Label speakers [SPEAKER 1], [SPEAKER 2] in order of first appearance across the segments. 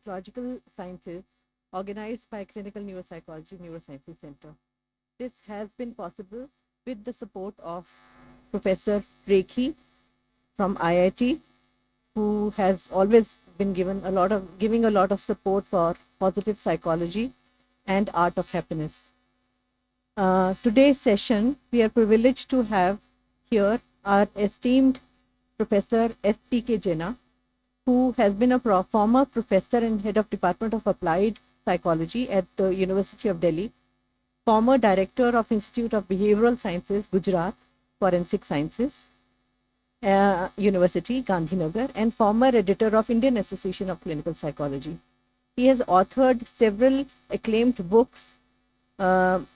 [SPEAKER 1] Psychological Sciences organized by Clinical Neuropsychology Neurosciences Center. This has been possible with the support of Professor Rekhi from IIT, who has always been giving a lot of support for positive psychology and art of happiness. Today's session, we are privileged to have here our esteemed Professor S.P.K. Jena, who has been a former professor and head of Department of Applied Psychology at the University of Delhi, former director of Institute of Behavioral Sciences, Gujarat, Forensic Sciences, University, Gandhinagar, and former editor of Indian Association of Clinical Psychology. He has authored several acclaimed books,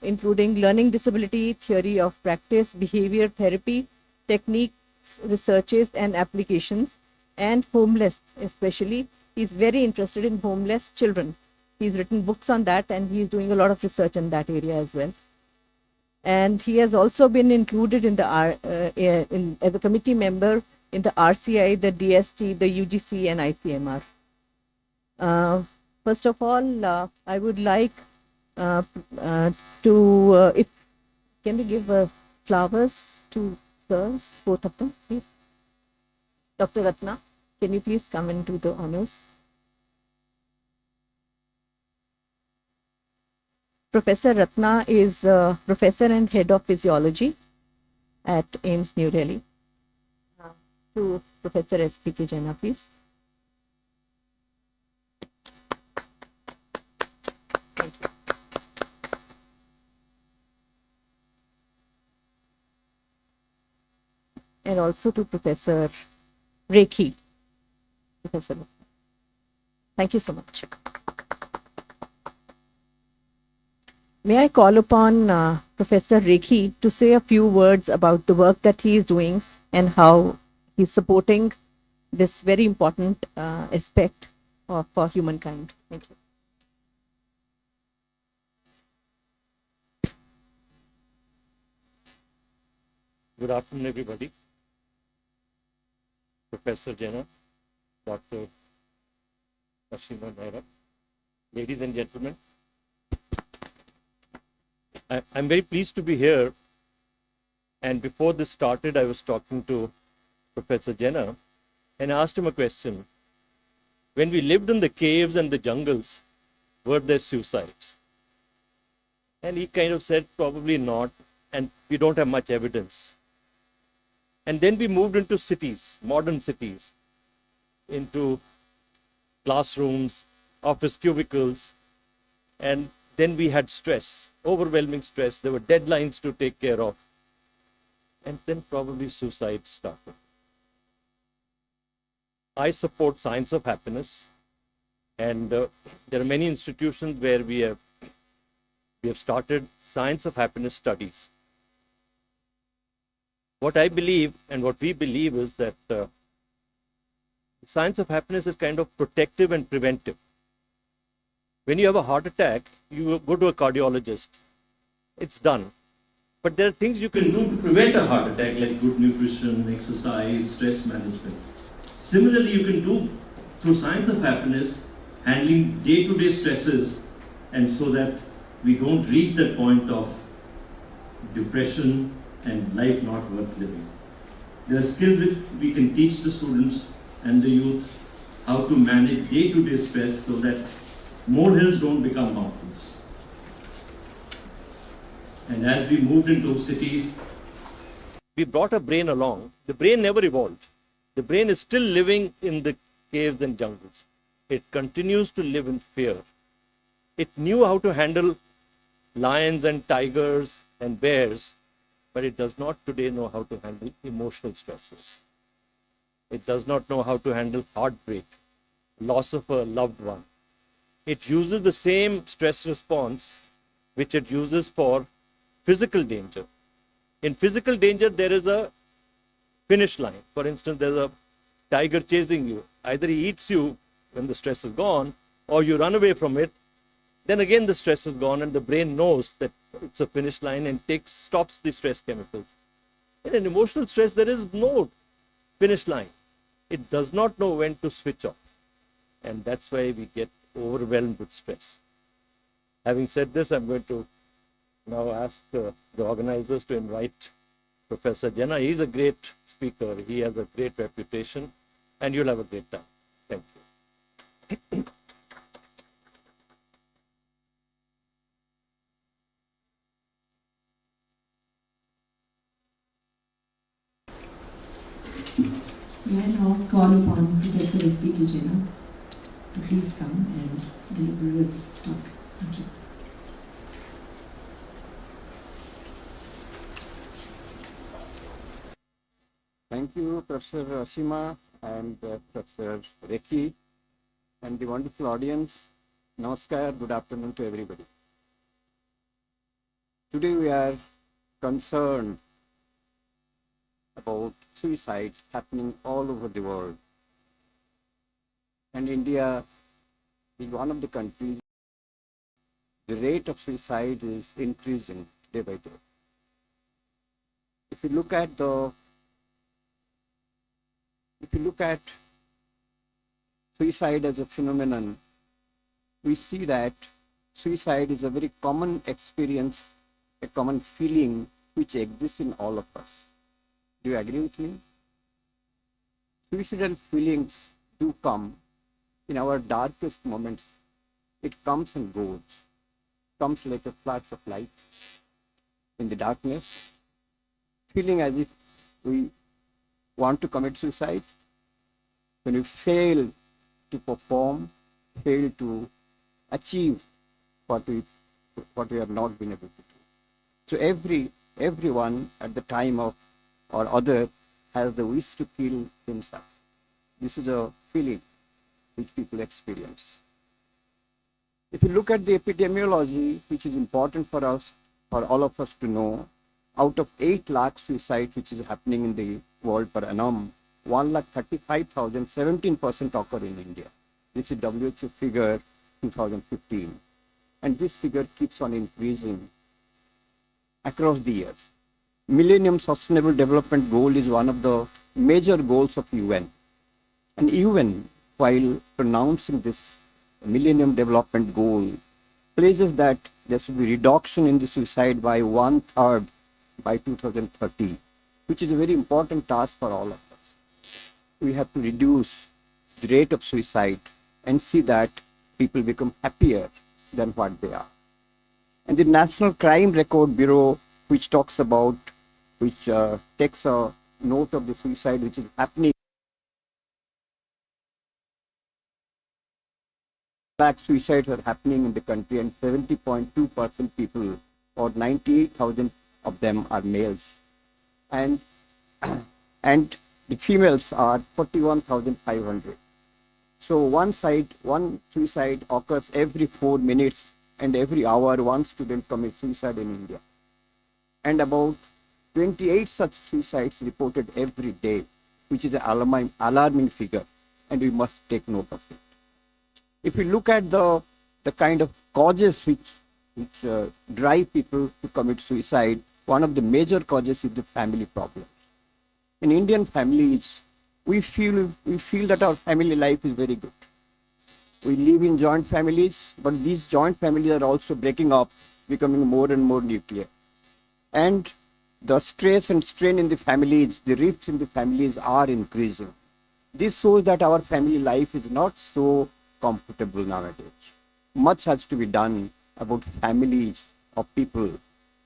[SPEAKER 1] including Learning Disability, Theory of Practice, Behavior Therapy, Techniques, Researches and Applications, and Homeless especially. He's very interested in homeless children. He's written books on that, and he's doing a lot of research in that area as well. And he has also been included in the as a committee member in the RCI, the DST, the UGC, and ICMR. First of all, I would like if can we give flowers to sirs, both of them, please. Dr. Ratna, can you please come and do the honors? Professor Ratna is professor and head of physiology at AIIMS, New Delhi. To Professor S.P.K. Jena, please. Thank you. And also to Professor Rekhi. Professor, thank you so much. May I call upon Professor Rekhi to say a few words about the work that he is doing and how he's supporting this very important aspect for humankind. Thank you.
[SPEAKER 2] Good afternoon, everybody. Professor Jena, Dr. Ashima Naira, ladies and gentlemen. I'm very pleased to be here. And before this started, I was talking to Professor Jena and asked him a question. When we lived in the caves and the jungles, were there suicides? And he kind of said, probably not, and we don't have much evidence. And then we moved into cities, modern cities, into classrooms, office cubicles, and then we had stress, overwhelming stress. There were deadlines to take care of. And then probably suicide started. I support science of happiness, and there are many institutions where we have started science of happiness studies. What I believe and what we believe is that science of happiness is kind of protective and preventive. When you have a heart attack, you go to a cardiologist. It's done. But there are things you can do to prevent a heart attack, like good nutrition, exercise, stress management. Similarly, you can do through science of happiness, handling day-to-day stresses, and so that we don't reach that point of depression and life not worth living. There are skills which we can teach the students and the youth how to manage day-to-day stress so that molehills don't become mountains. And as we moved into cities, we brought a brain along. The brain never evolved. The brain is still living in the caves and jungles. It continues to live in fear. It knew how to handle lions and tigers and bears, but it does not today know how to handle emotional stresses. It does not know how to handle heartbreak, loss of a loved one. It uses the same stress response which it uses for physical danger. In physical danger, there is a finish line. For instance, there's a tiger chasing you. Either he eats you when the stress is gone, or you run away from it. Then again, the stress is gone, and the brain knows that it's a finish line and stops the stress chemicals. In an emotional stress, there is no finish line. It does not know when to switch off. And that's why we get overwhelmed with stress. Having said this, I'm going to now ask the organizers to invite Professor Jena. He's a great speaker. He has a great reputation, and you'll have a great time. Thank you.
[SPEAKER 3] May I now call upon Professor S.P. Jena to please come and deliver his talk. Thank you.
[SPEAKER 4] Thank you, Professor Ashima and Professor Rekhi, and the wonderful audience. Namaskar, good afternoon to everybody. Today we are concerned about suicides happening all over the world. And India is one of the countries, the rate of suicide is increasing day by day. If you look at suicide as a phenomenon, we see that suicide is a very common experience, a common feeling which exists in all of us. Do you agree with me? Suicidal feelings do come in our darkest moments. It comes and goes, comes like a flash of light in the darkness, feeling as if we want to commit suicide. When we fail to perform, fail to achieve what we have not been able to do. So everyone at the time of or other has the wish to kill himself. This is a feeling which people experience. If you look at the epidemiology, which is important for us, for all of us to know, out of 8 lakh suicides which is happening in the world per annum, 1,35,000, 17% occur in India. This is WHO figure 2015. And this figure keeps on increasing across the years. Millennium Sustainable Development Goal is one of the major goals of UN. And UN, while pronouncing this Millennium Development Goal, places that there should be reduction in the suicide by 1/3 by 2030, which is a very important task for all of us. We have to reduce the rate of suicide and see that people become happier than what they are. And the National Crime Record Bureau, which takes a note of the suicide which is happening. Lakh suicides are happening in the country, and 70.2% people, or 98,000 of them, are males, and the females are 41,500. So one suicide occurs every 4 minutes, and every hour one student commits suicide in India. And about 28 such suicides reported every day, which is an alarming figure, and we must take note of it. If we look at the kind of causes which drive people to commit suicide, one of the major causes is the family problem. In Indian families, we feel that our family life is very good. We live in joint families, but these joint families are also breaking up, becoming more and more nuclear. And the stress and strain in the families, the rifts in the families are increasing. This shows that our family life is not so comfortable nowadays. Much has to be done about families of people,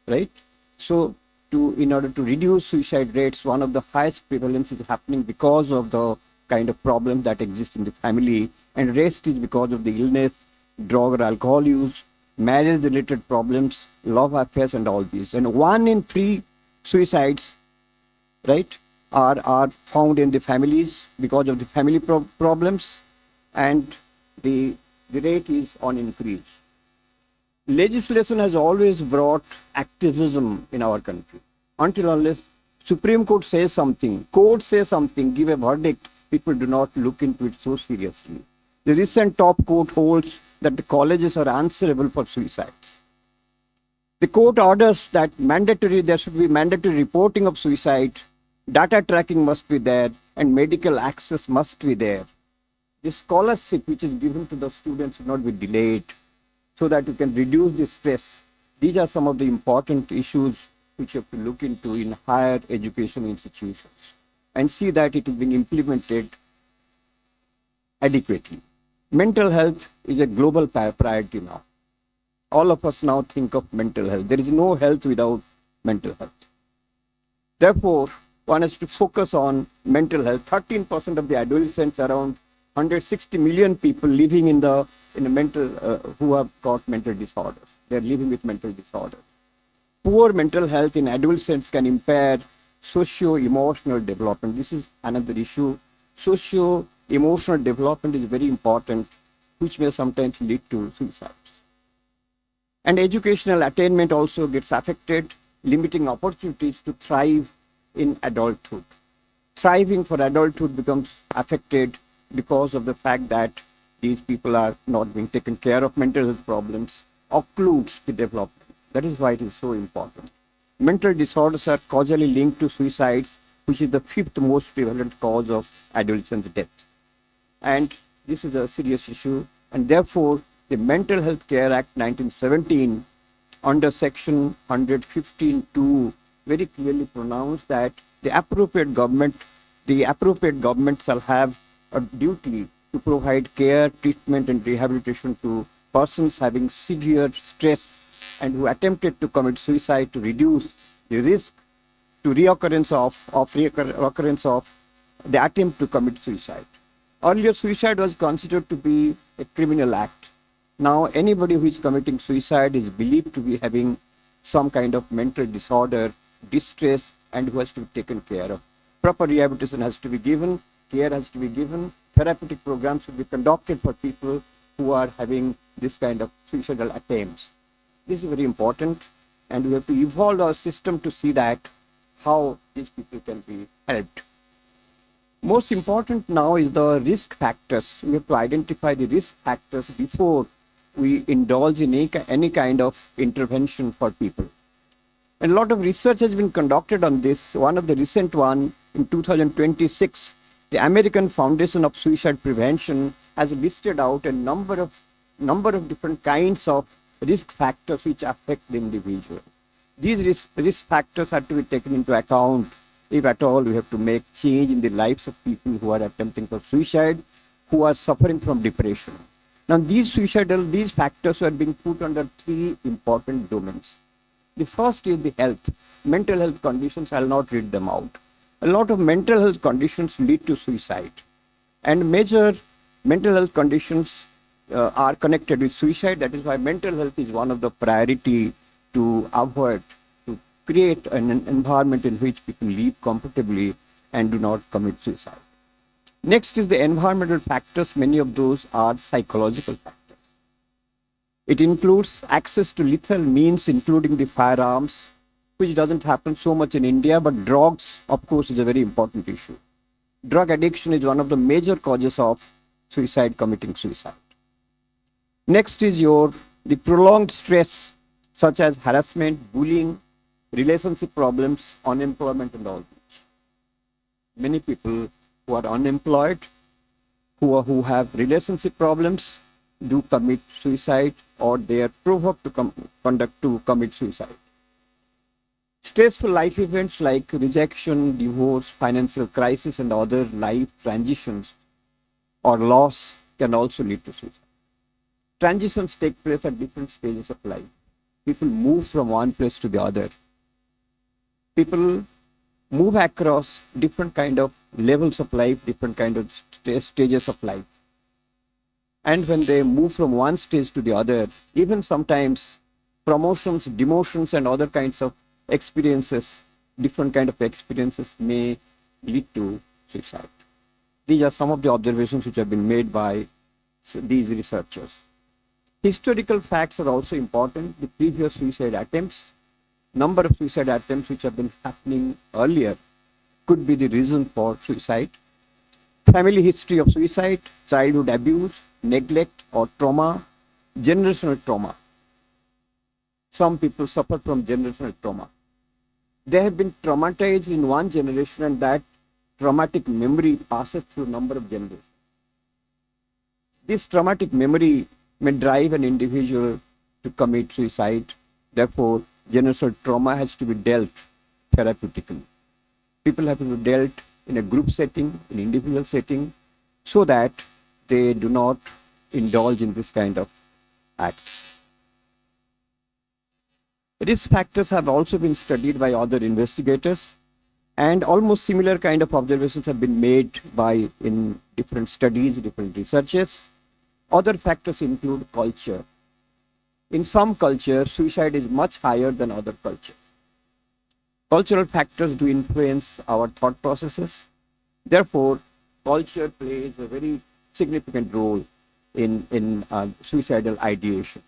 [SPEAKER 4] right? So in order to reduce suicide rates, one of the highest prevalence is happening because of the kind of problems that exist in the family, and rest is because of the illness, drug or alcohol use, marriage related problems, love affairs, and all these. And 1 in 3 suicides, right, are found in the families because of the family problems, and the rate is on increase. Legislation has always brought activism in our country. Until unless Supreme Court says something, court says something, give a verdict, people do not look into it so seriously. The recent top court holds that the colleges are answerable for suicides. The court orders that there should be mandatory reporting of suicide, data tracking must be there, and medical access must be there. The scholarship which is given to the students should not be delayed so that you can reduce the stress. These are some of the important issues which you have to look into in higher education institutions and see that it is being implemented adequately. Mental health is a global priority now. All of us now think of mental health. There is no health without mental health. Therefore, one has to focus on mental health. 13% of the adolescents, around 160 million people living in the mental who have got mental disorders. They are living with mental disorders. Poor mental health in adolescents can impair socio-emotional development. This is another issue. Socio-emotional development is very important, which may sometimes lead to suicides. And educational attainment also gets affected, limiting opportunities to thrive in adulthood. Thriving for adulthood becomes affected because of the fact that these people are not being taken care of. Mental health problems occludes the development. That is why it is so important. Mental disorders are causally linked to suicides, which is the 5th most prevalent cause of adolescent death. And this is a serious issue, and therefore the Mental Health Care Act 1917 under section 115(2) very clearly pronounced that the appropriate government shall have a duty to provide care, treatment and rehabilitation to persons having severe stress and who attempted to commit suicide to reduce the risk to reoccurrence of the attempt to commit suicide. Earlier, suicide was considered to be a criminal act. Now, anybody who is committing suicide is believed to be having some kind of mental disorder, distress, and who has to be taken care of. Proper rehabilitation has to be given, care has to be given, therapeutic programs should be conducted for people who are having this kind of suicidal attempts. This is very important, and we have to evolve our system to see that how these people can be helped. Most important now is the risk factors. We have to identify the risk factors before we indulge in any kind of intervention for people. And a lot of research has been conducted on this. One of the recent one in 2026, the American Foundation of Suicide Prevention has listed out a number of different kinds of risk factors which affect the individual. These risk factors have to be taken into account if at all we have to make change in the lives of people who are attempting for suicide, who are suffering from depression. Now, these factors are being put under 3 important domains. The first is the health. Mental health conditions, I will not read them out. A lot of mental health conditions lead to suicide, and major mental health conditions are connected with suicide. That is why mental health is one of the priority to avoid, to create an environment in which people live comfortably and do not commit suicide. Next is the environmental factors. Many of those are psychological factors. It includes access to lethal means, including the firearms, which doesn't happen so much in India, but drugs, of course, is a very important issue. Drug addiction is one of the major causes of committing suicide. Next is the prolonged stress, such as harassment, bullying, relationship problems, unemployment, and all this. Many people who are unemployed, who have relationship problems, do commit suicide, or they are provoked to commit suicide. Stressful life events like rejection, divorce, financial crisis, and other life transitions or loss can also lead to suicide. Transitions take place at different stages of life. People move from one place to the other. People move across different kind of levels of life, different kind of stages of life. And when they move from one stage to the other, even sometimes promotions, demotions, and other kinds of experiences, different kind of experiences may lead to suicide. These are some of the observations which have been made by these researchers. Historical facts are also important. The previous suicide attempts, number of suicide attempts which have been happening earlier could be the reason for suicide. Family history of suicide, childhood abuse, neglect or trauma, generational trauma. Some people suffer from generational trauma. They have been traumatized in one generation, and that traumatic memory passes through a number of generations. This traumatic memory may drive an individual to commit suicide. Therefore, generational trauma has to be dealt therapeutically. People have to be dealt in a group setting, in individual setting, so that they do not indulge in this kind of acts. Risk factors have also been studied by other investigators, and almost similar kind of observations have been made by in different studies, different researches. Other factors include culture. In some cultures, suicide is much higher than other cultures. Cultural factors do influence our thought processes. Therefore, culture plays a very significant role in suicidal ideation.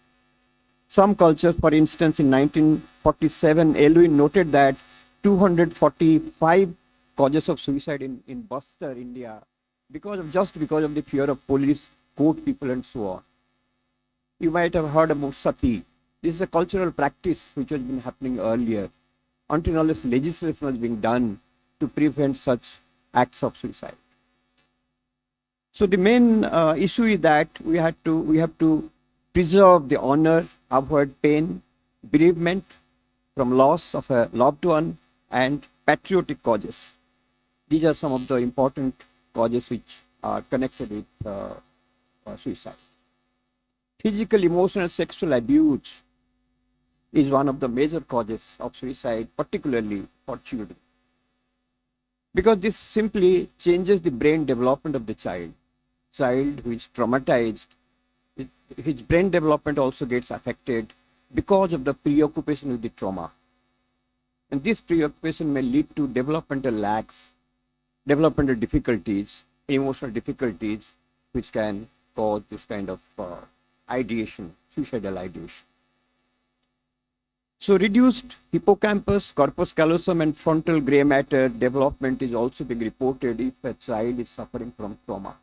[SPEAKER 4] Some cultures, for instance, in 1947, Elwin noted that 245 causes of suicide in Bastar, India, because of the fear of police, court people, and so on. You might have heard about sati. This is a cultural practice which has been happening earlier, until unless legislation was being done to prevent such acts of suicide. So the main issue is that we have to preserve the honor, avoid pain, bereavement from loss of a loved one, and patriotic causes. These are some of the important causes which are connected with suicide. Physical, emotional, sexual abuse is one of the major causes of suicide, particularly for children. Because this simply changes the brain development of the child. Child who is traumatized, his brain development also gets affected because of the preoccupation with the trauma. And this preoccupation may lead to developmental lacks, developmental difficulties, emotional difficulties, which can cause this kind of ideation, suicidal ideation. So reduced hippocampus, corpus callosum, and frontal gray matter development is also being reported if a child is suffering from trauma.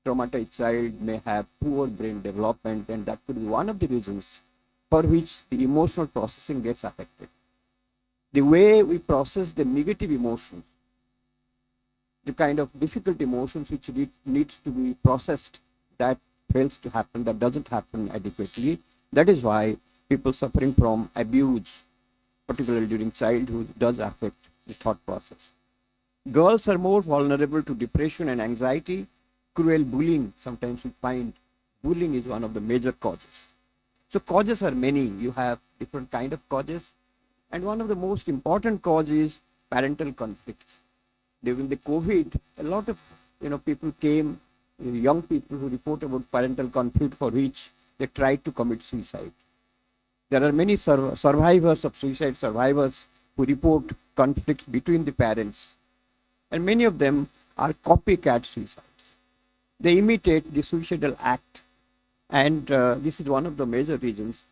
[SPEAKER 4] Traumatized child may have poor brain development, and that could be one of the reasons for which the emotional processing gets affected. The way we process the negative emotions, the kind of difficult emotions which needs to be processed, that fails to happen, that doesn't happen adequately. That is why people suffering from abuse, particularly during childhood, does affect the thought process. Girls are more vulnerable to depression and anxiety. Cruel bullying, sometimes we find bullying is one of the major causes. So causes are many. You have different kind of causes, and one of the most important causes is parental conflicts. During the COVID, a lot of people came, young people who report about parental conflict for which they tried to commit suicide. There are many survivors of suicide, survivors who report conflicts between the parents, and many of them are copycat suicides. They imitate the suicidal act, and this is one of the major reasons.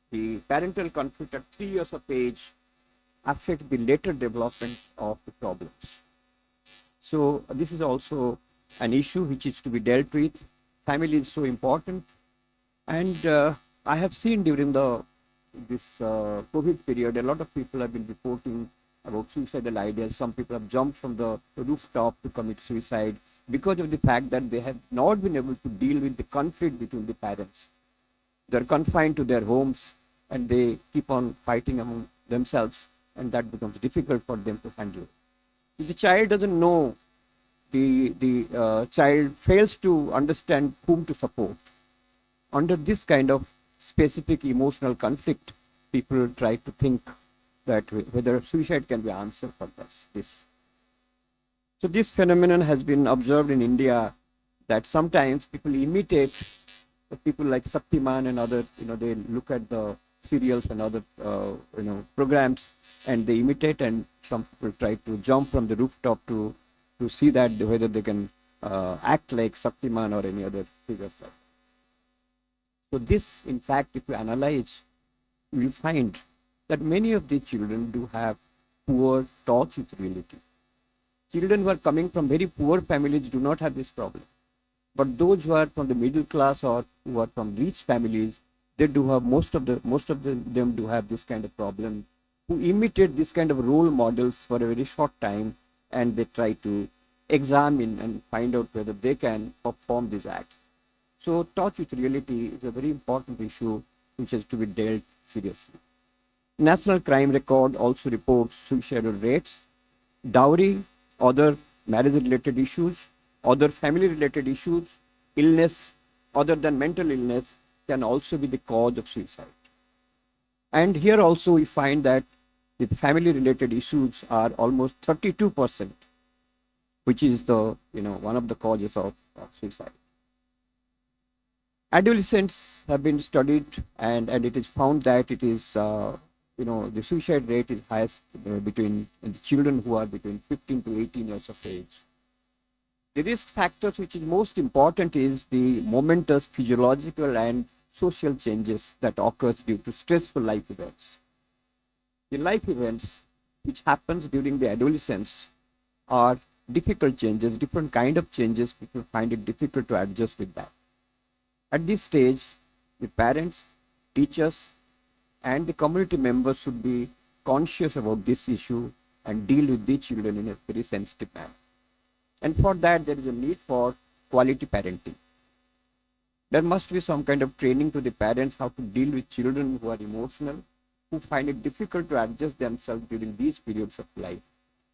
[SPEAKER 4] The parental conflict at 3 years of age affects the later development of the problems. So this is also an issue which is to be dealt with. Family is so important, and I have seen during this COVID period, a lot of people have been reporting about suicidal ideas. Some people have jumped from the rooftop to commit suicide because of the fact that they have not been able to deal with the conflict between the parents. They're confined to their homes and they keep on fighting among themselves, and that becomes difficult for them to handle. If the child doesn't know, the child fails to understand whom to support. Under this kind of specific emotional conflict, people try to think that whether suicide can be answered for this. So this phenomenon has been observed in India, that sometimes people imitate people like Shaktiman and other, they look at the serials and other, programs, and they imitate, and some people try to jump from the rooftop to see that whether they can act like Shaktiman or any other figures like that. So this, in fact, if you analyze, you will find that many of these children do have poor touch with reality. Children who are coming from very poor families do not have this problem. But those who are from the middle class or who are from rich families, they do have, most of them do have this kind of problem, who imitate this kind of role models for a very short time, and they try to examine and find out whether they can perform these acts. So touch with reality is a very important issue which has to be dealt seriously. National Crime Record also reports suicidal rates, dowry, other marriage-related issues, other family-related issues, illness other than mental illness can also be the cause of suicide. And here also we find that the family-related issues are almost 32%, which is the one of the causes of suicide. Adolescents have been studied, and it is found that it is the suicide rate is highest between the children who are between 15 to 18 years of age. The risk factors which is most important is the momentous physiological and social changes that occurs due to stressful life events. The life events which happens during the adolescence are difficult changes, different kind of changes. People find it difficult to adjust with that. At this stage, the parents, teachers, and the community members should be conscious about this issue and deal with the children in a very sensitive manner. And for that, there is a need for quality parenting. There must be some kind of training to the parents how to deal with children who are emotional, who find it difficult to adjust themselves during these periods of life,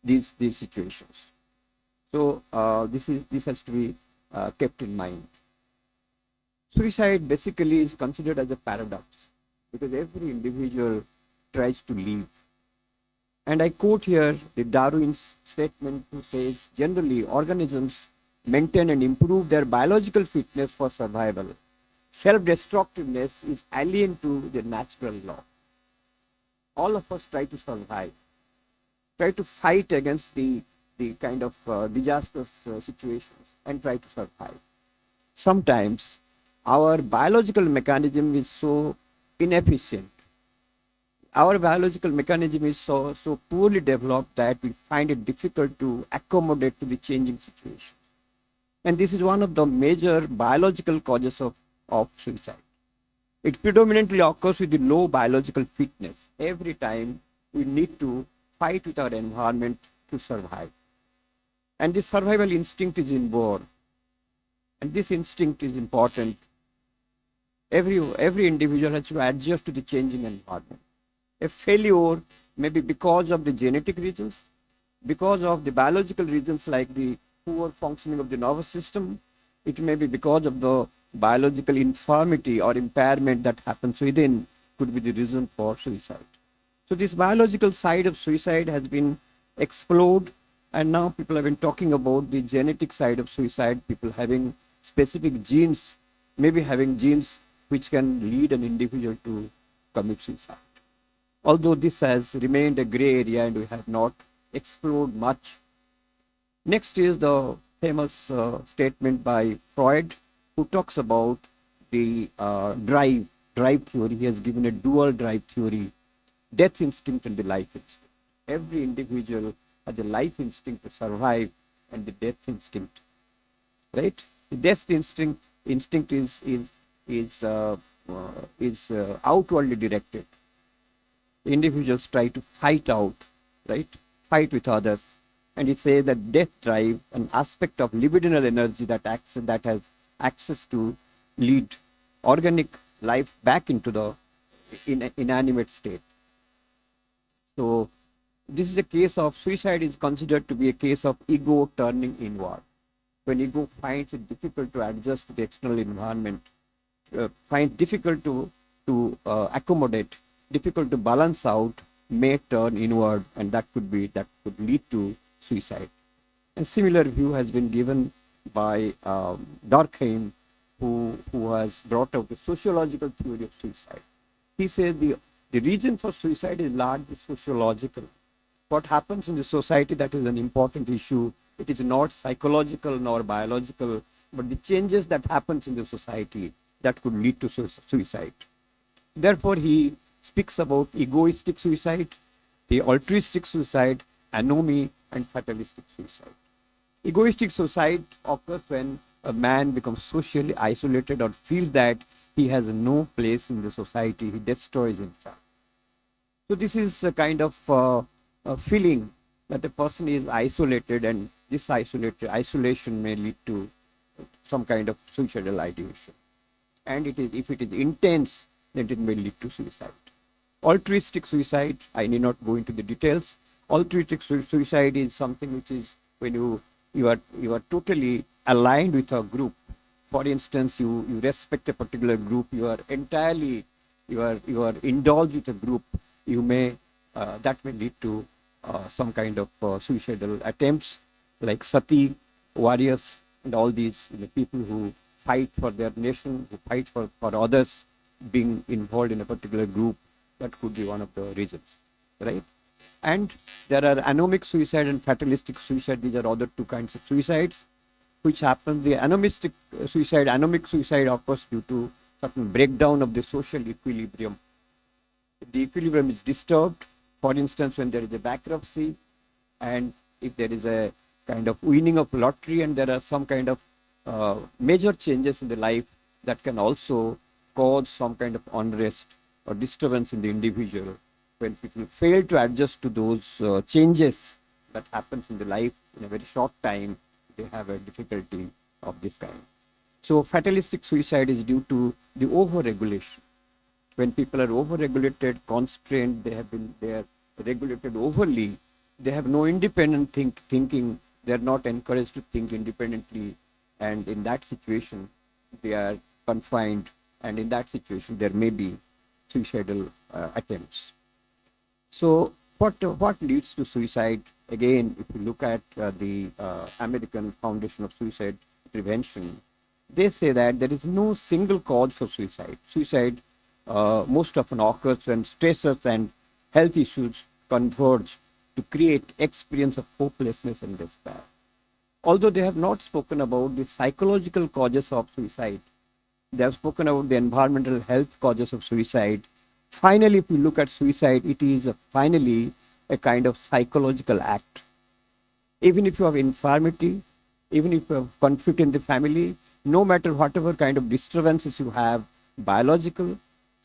[SPEAKER 4] these situations. So this has to be kept in mind. Suicide basically is considered as a paradox because every individual tries to live. And I quote here the Darwin's statement who says, generally organisms maintain and improve their biological fitness for survival. Self-destructiveness is alien to the natural law. All of us try to survive, try to fight against the kind of disastrous situations and try to survive. Sometimes our biological mechanism is so inefficient. Our biological mechanism is so poorly developed that we find it difficult to accommodate to the changing situation. And this is one of the major biological causes of suicide. It predominantly occurs with the low biological fitness. Every time we need to fight with our environment to survive. And this survival instinct is inborn. And this instinct is important. Every individual has to adjust to the changing environment. A failure may be because of the genetic reasons, because of the biological reasons like the poor functioning of the nervous system. It may be because of the biological infirmity or impairment that happens within could be the reason for suicide. So this biological side of suicide has been explored, and now people have been talking about the genetic side of suicide, people having specific genes, maybe having genes which can lead an individual to commit suicide. Although this has remained a gray area and we have not explored much. Next is the famous statement by Freud, who talks about the drive theory. He has given a dual drive theory, death instinct and the life instinct. Every individual has a life instinct to survive and the death instinct, right? The death instinct is outwardly directed. Individuals try to fight out, right? Fight with others. And it says that death drive, an aspect of libidinal energy that has access to lead organic life back into the inanimate state. So this is a case of suicide is considered to be a case of ego turning inward. When ego finds it difficult to adjust to the external environment, finds difficult to accommodate, difficult to balance out, may turn inward, and that could lead to suicide. A similar view has been given by Durkheim, who has brought out the sociological theory of suicide. He said the reason for suicide is largely sociological. What happens in the society, that is an important issue. It is not psychological nor biological, but the changes that happens in the society that could lead to suicide. Therefore, he speaks about egoistic suicide, the altruistic suicide, anomie, and fatalistic suicide. Egoistic suicide occurs when a man becomes socially isolated or feels that he has no place in the society. He destroys himself. So this is a kind of a feeling that a person is isolated, and this isolation may lead to some kind of suicidal ideation. And if it is intense, then it may lead to suicide. Altruistic suicide, I need not go into the details. Altruistic suicide is something which is when you are totally aligned with a group. For instance, you respect a particular group, you are entirely indulged with a group. You may that may lead to some kind of suicidal attempts, like sati warriors and all these people who fight for their nation, who fight for others, being involved in a particular group. That could be one of the reasons, right? And there are anomic suicide and fatalistic suicide. These are other two kinds of suicides which happen. The anomic suicide occurs due to certain breakdown of the social equilibrium. The equilibrium is disturbed. For instance, when there is a bankruptcy, and if there is a kind of winning of lottery, and there are some kind of major changes in the life that can also cause some kind of unrest or disturbance in the individual. When people fail to adjust to those changes that happens in the life in a very short time, they have a difficulty of this kind. So fatalistic suicide is due to the over-regulation. When people are over-regulated, constrained, they are regulated overly, they have no independent thinking, they are not encouraged to think independently, and in that situation, they are confined, and in that situation, there may be suicidal attempts. So what leads to suicide? Again, if you look at the American Foundation of Suicide Prevention, they say that there is no single cause for suicide. Suicide most often occurs when stressors and health issues converge to create experience of hopelessness and despair. Although they have not spoken about the psychological causes of suicide, they have spoken about the environmental health causes of suicide. Finally, if you look at suicide, it is finally a kind of psychological act. Even if you have infirmity, even if you have conflict in the family, no matter whatever kind of disturbances you have, biological,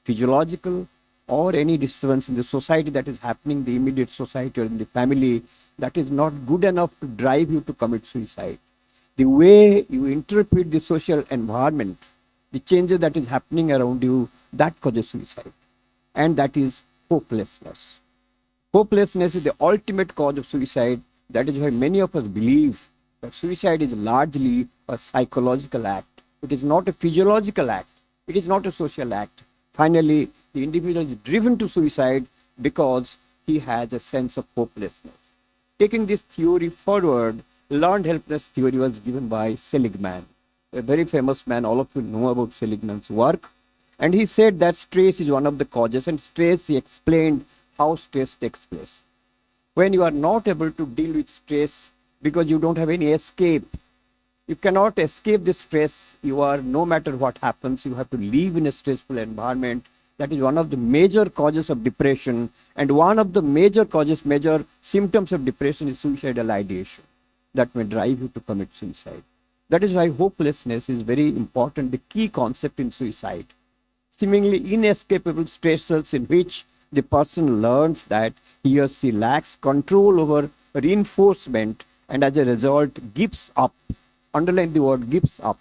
[SPEAKER 4] physiological, or any disturbance in the society that is happening, the immediate society or in the family, that is not good enough to drive you to commit suicide. The way you interpret the social environment, the changes that is happening around you, that causes suicide. And that is hopelessness. Hopelessness is the ultimate cause of suicide. That is why many of us believe that suicide is largely a psychological act. It is not a physiological act. It is not a social act. Finally, the individual is driven to suicide because he has a sense of hopelessness. Taking this theory forward, learned helplessness theory was given by Seligman, a very famous man. All of you know about Seligman's work. And he said that stress is one of the causes, and stress, he explained how stress takes place. When you are not able to deal with stress because you don't have any escape, you cannot escape the stress. You are, no matter what happens, you have to live in a stressful environment. That is one of the major causes of depression, and one of the major symptoms of depression is suicidal ideation that may drive you to commit suicide. That is why hopelessness is very important, the key concept in suicide. Seemingly inescapable stressors in which the person learns that he or she lacks control over reinforcement, and as a result gives up. Underline the word gives up.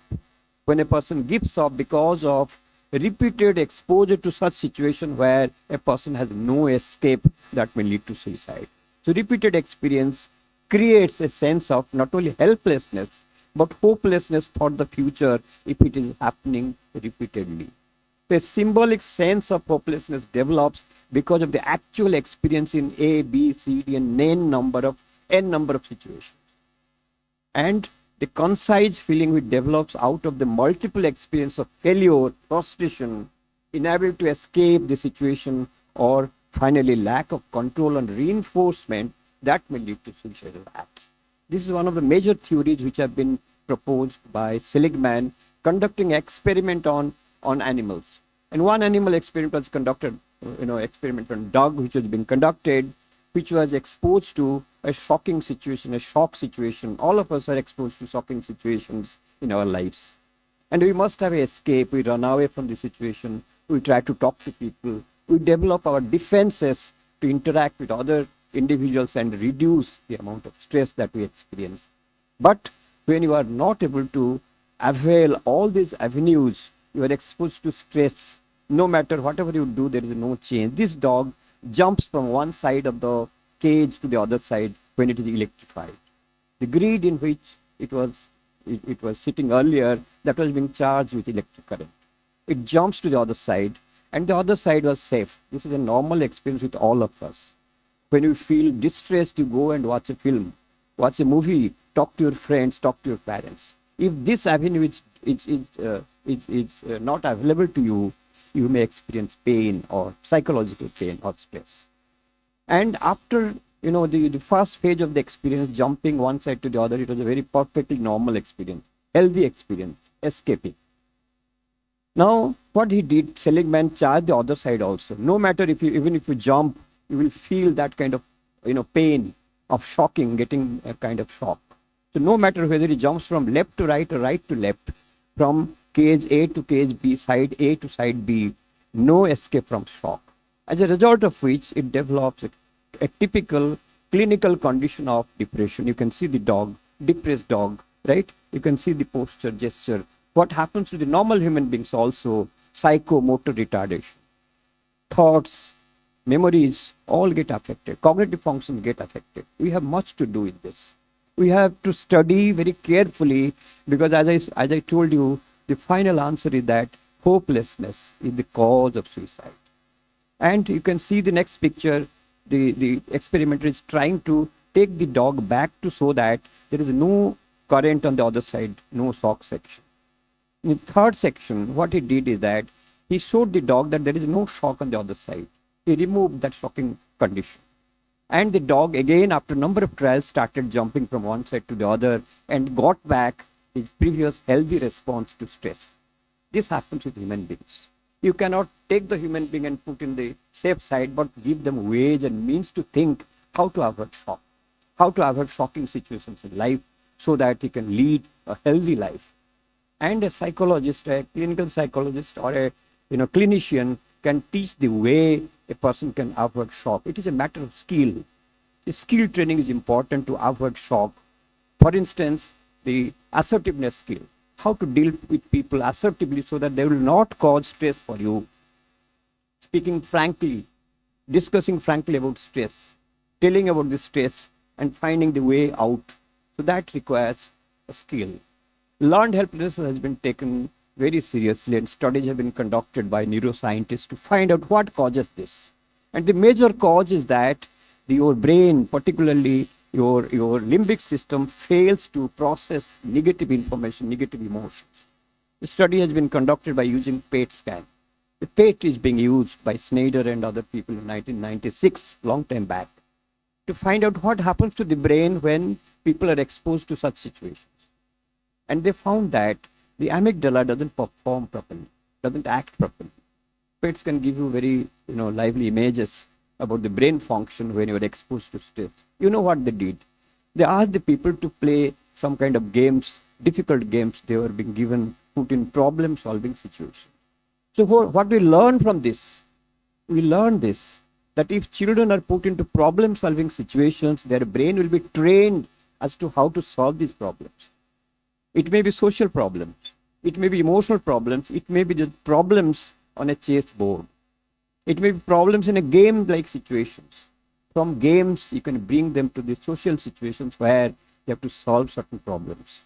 [SPEAKER 4] When a person gives up because of repeated exposure to such situation where a person has no escape, that may lead to suicide. So repeated experience creates a sense of not only helplessness but hopelessness for the future if it is happening repeatedly. A symbolic sense of hopelessness develops because of the actual experience in A, B, C, D, and n number of situations. And the concise feeling which develops out of the multiple experience of failure, frustration, inability to escape the situation, or finally lack of control and reinforcement, that may lead to suicidal acts. This is one of the major theories which have been proposed by Seligman, conducting experiment on animals. And one animal experiment was conducted, experiment on dog, which was being conducted, which was exposed to a shocking situation, a shock situation. All of us are exposed to shocking situations in our lives. And we must have an escape. We run away from the situation. We try to talk to people. We develop our defenses to interact with other individuals and reduce the amount of stress that we experience. But when you are not able to avail all these avenues, you are exposed to stress. No matter whatever you do, there is no change. This dog jumps from one side of the cage to the other side when it is electrified. The grid in which it was sitting earlier, that was being charged with electric current. It jumps to the other side, and the other side was safe. This is a normal experience with all of us. When you feel distressed, you go and watch a film, watch a movie, talk to your friends, talk to your parents. If this avenue is not available to you, you may experience pain or psychological pain or stress. And after the first phase of the experience, jumping one side to the other, it was a very perfectly normal experience, healthy experience, escaping. Now, what he did, Seligman charged the other side also. No matter even if you jump, you will feel that kind of pain of shocking, getting a kind of shock. So no matter whether he jumps from left to right or right to left, from cage A to cage B, side A to side B, no escape from shock. As a result of which, it develops a typical clinical condition of depression. You can see the dog, depressed dog, right? You can see the posture, gesture. What happens to the normal human beings also, psychomotor retardation. Thoughts, memories, all get affected. Cognitive functions get affected. We have much to do with this. We have to study very carefully, because as I told you, the final answer is that hopelessness is the cause of suicide. And you can see the next picture, the experimenter is trying to take the dog back to so that there is no current on the other side, no shock section. In the third section, what he did is that he showed the dog that there is no shock on the other side. He removed that shocking condition. And the dog, again, after a number of trials, started jumping from one side to the other and got back his previous healthy response to stress. This happens with human beings. You cannot take the human being and put in the safe side, but give them ways and means to think how to avoid shock, how to avoid shocking situations in life so that he can lead a healthy life. And a psychologist, a clinical psychologist or a clinician can teach the way a person can avoid shock. It is a matter of skill. The skill training is important to avoid shock. For instance, the assertiveness skill, how to deal with people assertively so that they will not cause stress for you. Speaking frankly, discussing frankly about stress, telling about the stress and finding the way out. So that requires a skill. Learned helplessness has been taken very seriously, and studies have been conducted by neuroscientists to find out what causes this. And the major cause is that your brain, particularly your limbic system, fails to process negative information, negative emotions. The study has been conducted by using PET scan. The PET is being used by Snyder and other people in 1996, long time back, to find out what happens to the brain when people are exposed to such situations. And they found that the amygdala doesn't perform properly, doesn't act properly. PETs can give you very lively images about the brain function when you are exposed to stress. You know what they did? They asked the people to play some kind of games, difficult games. They were being given, put in problem-solving situations. So what we learn from this? We learn this, that if children are put into problem-solving situations, their brain will be trained as to how to solve these problems. It may be social problems. It may be emotional problems. It may be just problems on a chessboard. It may be problems in a game-like situations. From games, you can bring them to the social situations where you have to solve certain problems.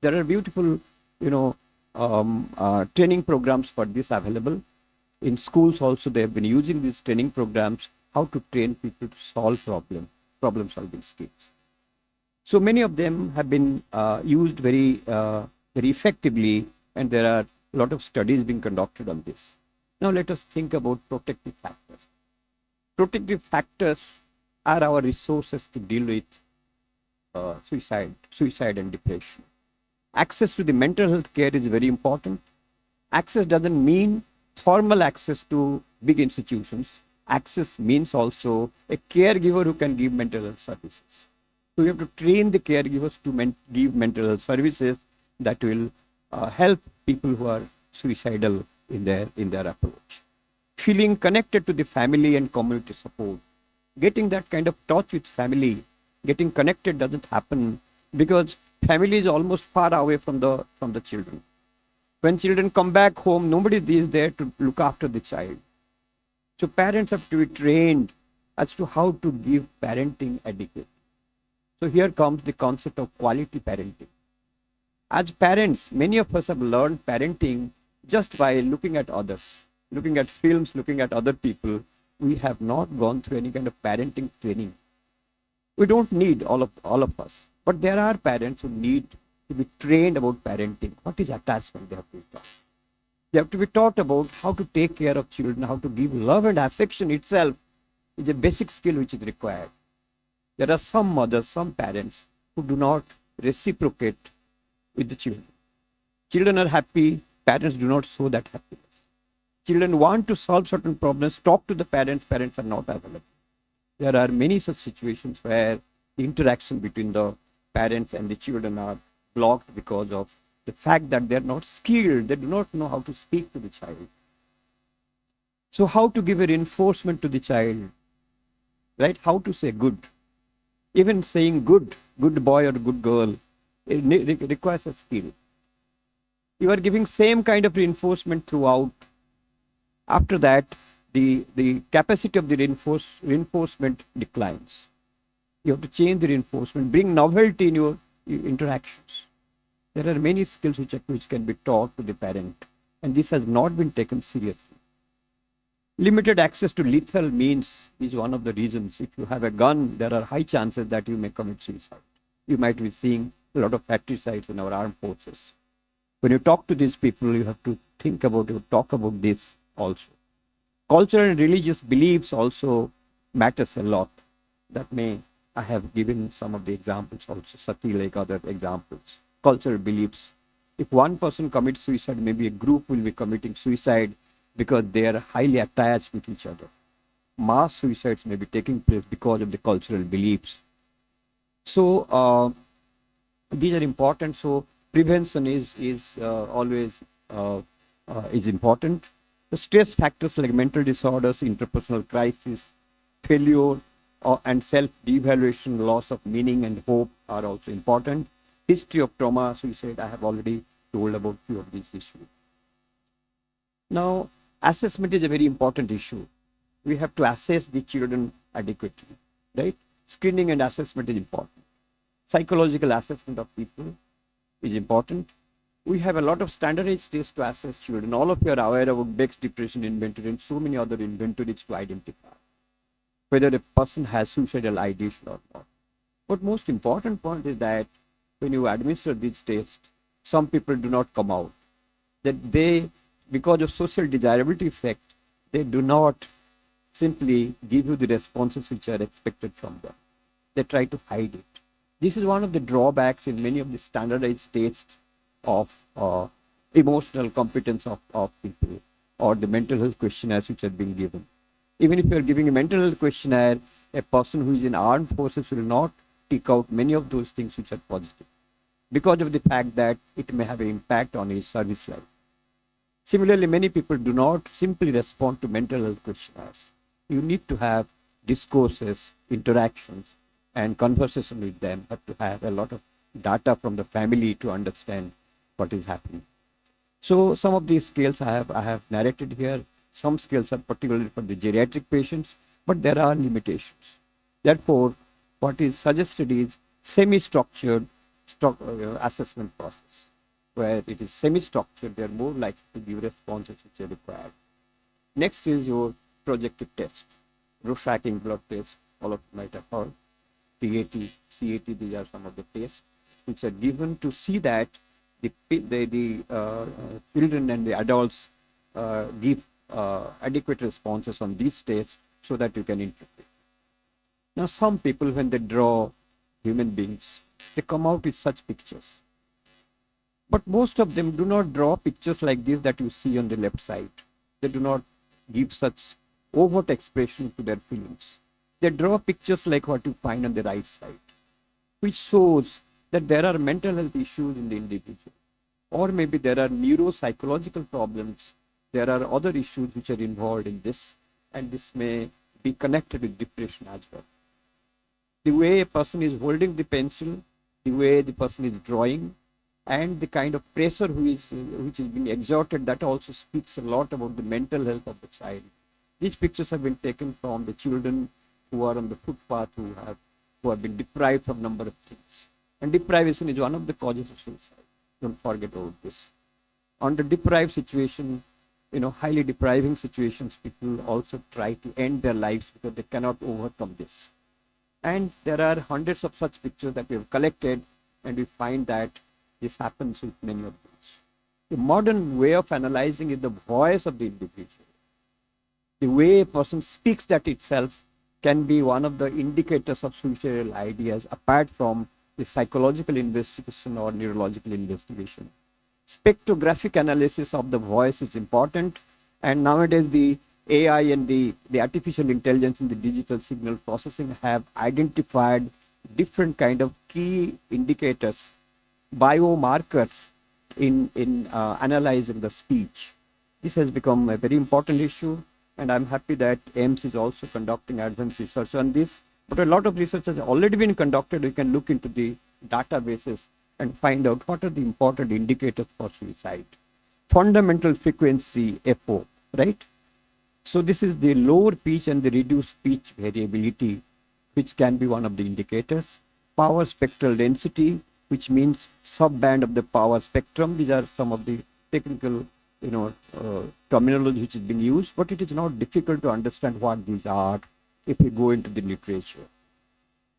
[SPEAKER 4] There are beautiful, training programs for this available. In schools also, they have been using these training programs, how to train people to solve problem-solving skills. So many of them have been used very effectively, and there are a lot of studies being conducted on this. Now let us think about protective factors. Protective factors are our resources to deal with suicide and depression. Access to the mental health care is very important. Access doesn't mean formal access to big institutions. Access means also a caregiver who can give mental health services. So we have to train the caregivers to give mental health services that will help people who are suicidal in their approach. Feeling connected to the family and community support. Getting that kind of touch with family, getting connected doesn't happen because family is almost far away from the children. When children come back home, nobody is there to look after the child. So parents have to be trained as to how to give parenting adequate. So here comes the concept of quality parenting. As parents, many of us have learned parenting just by looking at others, looking at films, looking at other people. We have not gone through any kind of parenting training. We don't need all of us. But there are parents who need to be trained about parenting. What is attachment? They have to be taught. They have to be taught about how to take care of children, how to give love and affection itself is a basic skill which is required. There are some mothers, some parents who do not reciprocate with the children. Children are happy, parents do not show that happiness. Children want to solve certain problems, talk to the parents, parents are not available. There are many such situations where the interaction between the parents and the children are blocked because of the fact that they're not skilled, they do not know how to speak to the child. So how to give a reinforcement to the child, right? How to say good. Even saying good boy or good girl, it requires a skill. You are giving same kind of reinforcement throughout. After that, the capacity of the reinforcement declines. You have to change the reinforcement, bring novelty in your interactions. There are many skills which can be taught to the parent, and this has not been taken seriously. Limited access to lethal means is one of the reasons. If you have a gun, there are high chances that you may commit suicide. You might be seeing a lot of fratricides in our armed forces. When you talk to these people, you have to think about it, talk about this also. Cultural and religious beliefs also matters a lot. I have given some of the examples also, Sati like other examples. Cultural beliefs. If one person commits suicide, maybe a group will be committing suicide because they are highly attached with each other. Mass suicides may be taking place because of the cultural beliefs. So these are important. So prevention is always is important. The stress factors like mental disorders, interpersonal crisis, failure, and self-devaluation, loss of meaning and hope are also important. History of trauma, suicide, I have already told about few of these issues. Now, assessment is a very important issue. We have to assess the children adequately, right? Screening and assessment is important. Psychological assessment of people is important. We have a lot of standardized tests to assess children. All of you are aware about Beck's depression inventory and so many other inventories to identify whether a person has suicidal ideation or not. But most important point is that when you administer these tests, some people do not come out. That they, because of social desirability effect, they do not simply give you the responses which are expected from them. They try to hide it. This is one of the drawbacks in many of the standardized tests of emotional competence of people or the mental health questionnaires which have been given. Even if you are giving a mental health questionnaire, a person who is in armed forces will not pick out many of those things which are positive because of the fact that it may have an impact on his service life. Similarly, many people do not simply respond to mental health questionnaires. You need to have discourses, interactions, and conversation with them. You have to have a lot of data from the family to understand what is happening. So some of these scales I have narrated here. Some scales are particularly for the geriatric patients, but there are limitations. Therefore, what is suggested is semi-structured assessment process. Where it is semi-structured, they are more likely to give responses which are required. Next is your projective test. Rorschach blood test, all of you might have heard. TAT, CAT, these are some of the tests which are given to see that the children and the adults give adequate responses on these tests so that you can interpret. Now, some people, when they draw human beings, they come out with such pictures. But most of them do not draw pictures like this that you see on the left side. They do not give such overt expression to their feelings. They draw pictures like what you find on the right side, which shows that there are mental health issues in the individual. Or maybe there are neuropsychological problems. There are other issues which are involved in this, and this may be connected with depression as well. The way a person is holding the pencil the way the person is drawing, and the kind of pressure which is being exerted, that also speaks a lot about the mental health of the child. These pictures have been taken from the children who are on the footpath, who have been deprived from number of things. And deprivation is one of the causes of suicide. Don't forget about this. On the deprived situation, highly depriving situations, people also try to end their lives because they cannot overcome this. And there are hundreds of such pictures that we have collected, and we find that this happens with many of those. The modern way of analyzing is the voice of the individual. The way a person speaks, that itself can be one of the indicators of suicidal ideas, apart from the psychological investigation or neurological investigation. Spectrographic analysis of the voice is important, and nowadays the AI and the artificial intelligence in the digital signal processing have identified different kind of key indicators, biomarkers in analyzing the speech. This has become a very important issue, and I'm happy that AIIMS is also conducting advanced research on this. But a lot of research has already been conducted. We can look into the databases and find out what are the important indicators for suicide. Fundamental frequency, FO, right? So this is the lower pitch and the reduced speech variability, which can be one of the indicators. Power spectral density, which means subband of the power spectrum. These are some of the technical terminology which is being used, but it is not difficult to understand what these are if we go into the literature.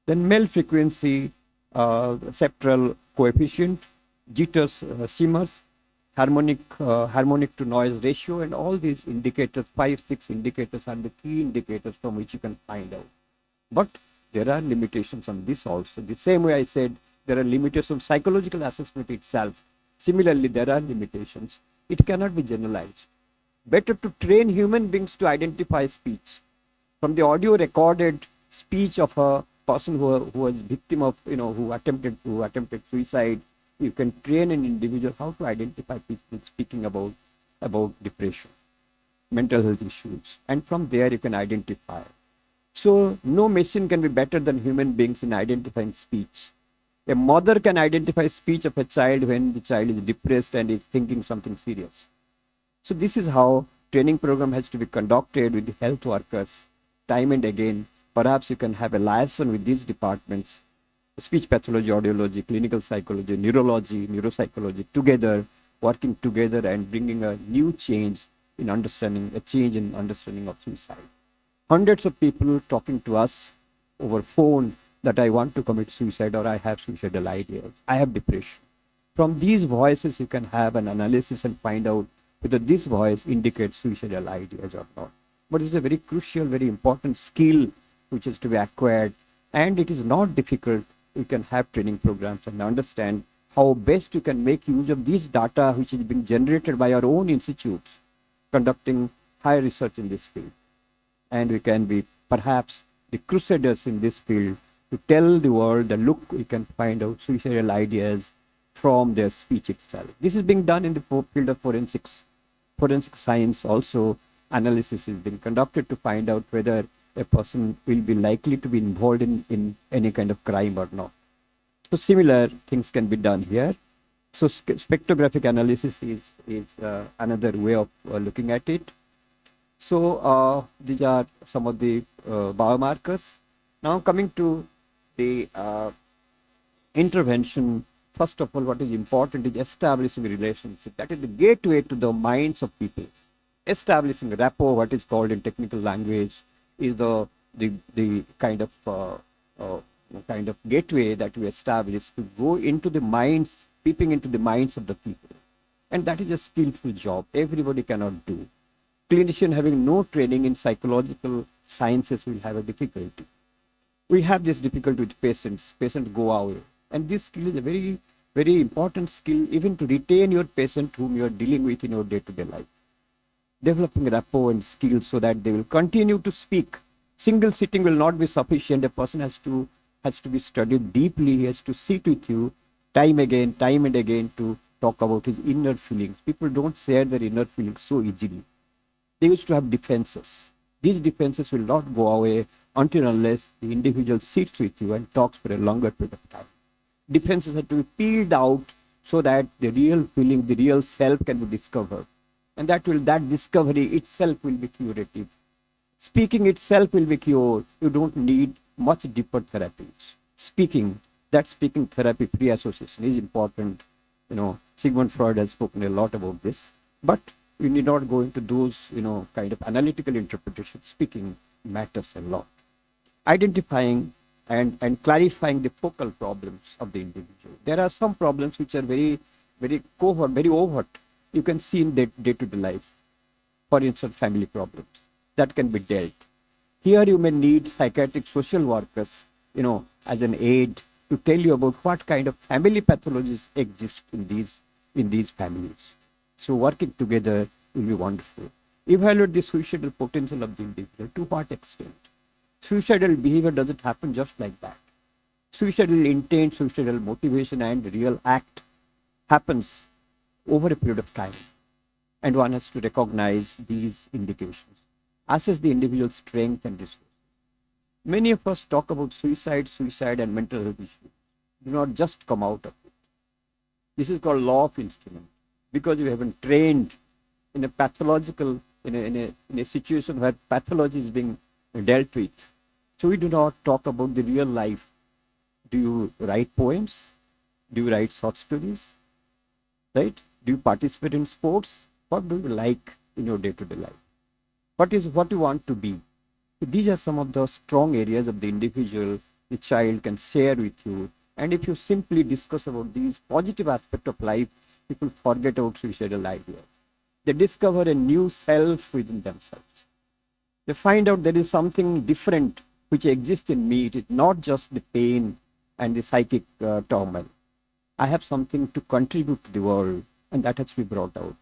[SPEAKER 4] Then male frequency, septal coefficient, jitters, shimmers, harmonic to noise ratio, and all these indicators, 5-6 indicators, are the key indicators from which you can find out. But there are limitations on this also. The same way I said there are limitations on psychological assessment itself. Similarly, there are limitations. It cannot be generalized. Better to train human beings to identify speech. From the audio recorded speech of a person who was victim of, who attempted suicide, you can train an individual how to identify people speaking about depression, mental health issues, and from there you can identify. So no machine can be better than human beings in identifying speech. A mother can identify speech of a child when the child is depressed and is thinking something serious. So this is how training program has to be conducted with the health workers time and again. Perhaps you can have a liaison with these departments, speech pathology, audiology, clinical psychology, neurology, neuropsychology, together, working together and bringing a new change in understanding of suicide. Hundreds of people talking to us over phone that I want to commit suicide, or I have suicidal ideas, I have depression. From these voices, you can have an analysis and find out whether this voice indicates suicidal ideas or not. But it's a very crucial, very important skill which is to be acquired, and it is not difficult. We can have training programs and understand how best you can make use of this data which is being generated by our own institutes conducting higher research in this field. And we can be perhaps the crusaders in this field to tell the world that look, we can find out suicidal ideas from their speech itself. This is being done in the field of forensics. Forensic science also, analysis is being conducted to find out whether a person will be likely to be involved in any kind of crime or not. So similar things can be done here. So spectrographic analysis is another way of looking at it. So these are some of the biomarkers. Now coming to the intervention, first of all, what is important is establishing a relationship. That is the gateway to the minds of people. Establishing rapport, what is called in technical language, is the kind of gateway that we establish to go into the minds, peeping into the minds of the people. And that is a skillful job. Everybody cannot do. Clinician having no training in psychological sciences will have a difficulty. We have this difficulty with patients. Patients go away. And this skill is a very, very important skill even to retain your patient whom you are dealing with in your day-to-day life. Developing rapport and skills so that they will continue to speak. Single sitting will not be sufficient. A person has to be studied deeply. He has to sit with you time and again to talk about his inner feelings. People don't share their inner feelings so easily. They used to have defenses. These defenses will not go away until unless the individual sits with you and talks for a longer period of time. Defenses have to be peeled out so that the real feeling, the real self can be discovered. And that discovery itself will be curative. Speaking itself will be cured. You don't need much deeper therapies. Speaking, that speaking therapy, free association is important. Sigmund Freud has spoken a lot about this, but you need not go into those, kind of analytical interpretations. Speaking matters a lot. Identifying and clarifying the focal problems of the individual. There are some problems which are very, very covert, very overt. You can see in their day-to-day life. For instance, family problems that can be dealt. Here you may need psychiatric social workers, as an aid to tell you about what kind of family pathologies exist in these families. So working together will be wonderful. Evaluate the suicidal potential of the individual. To what extent? Suicidal behavior doesn't happen just like that. Suicidal intent, suicidal motivation, and real act happens over a period of time. And one has to recognize these indications. Assess the individual's strength and resources. Many of us talk about suicide, and mental health issues. Do not just come out of it. This is called law of instrument. Because you haven't trained in a pathological, in a situation where pathology is being dealt with. So we do not talk about the real life. Do you write poems? Do you write short stories? Right? Do you participate in sports? What do you like in your day-to-day life? What you want to be? So these are some of the strong areas of the individual the child can share with you. And if you simply discuss about these positive aspects of life, people forget about suicidal ideas. They discover a new self within themselves. They find out there is something different which exists in me. It is not just the pain and the psychic turmoil. I have something to contribute to the world, and that has to be brought out.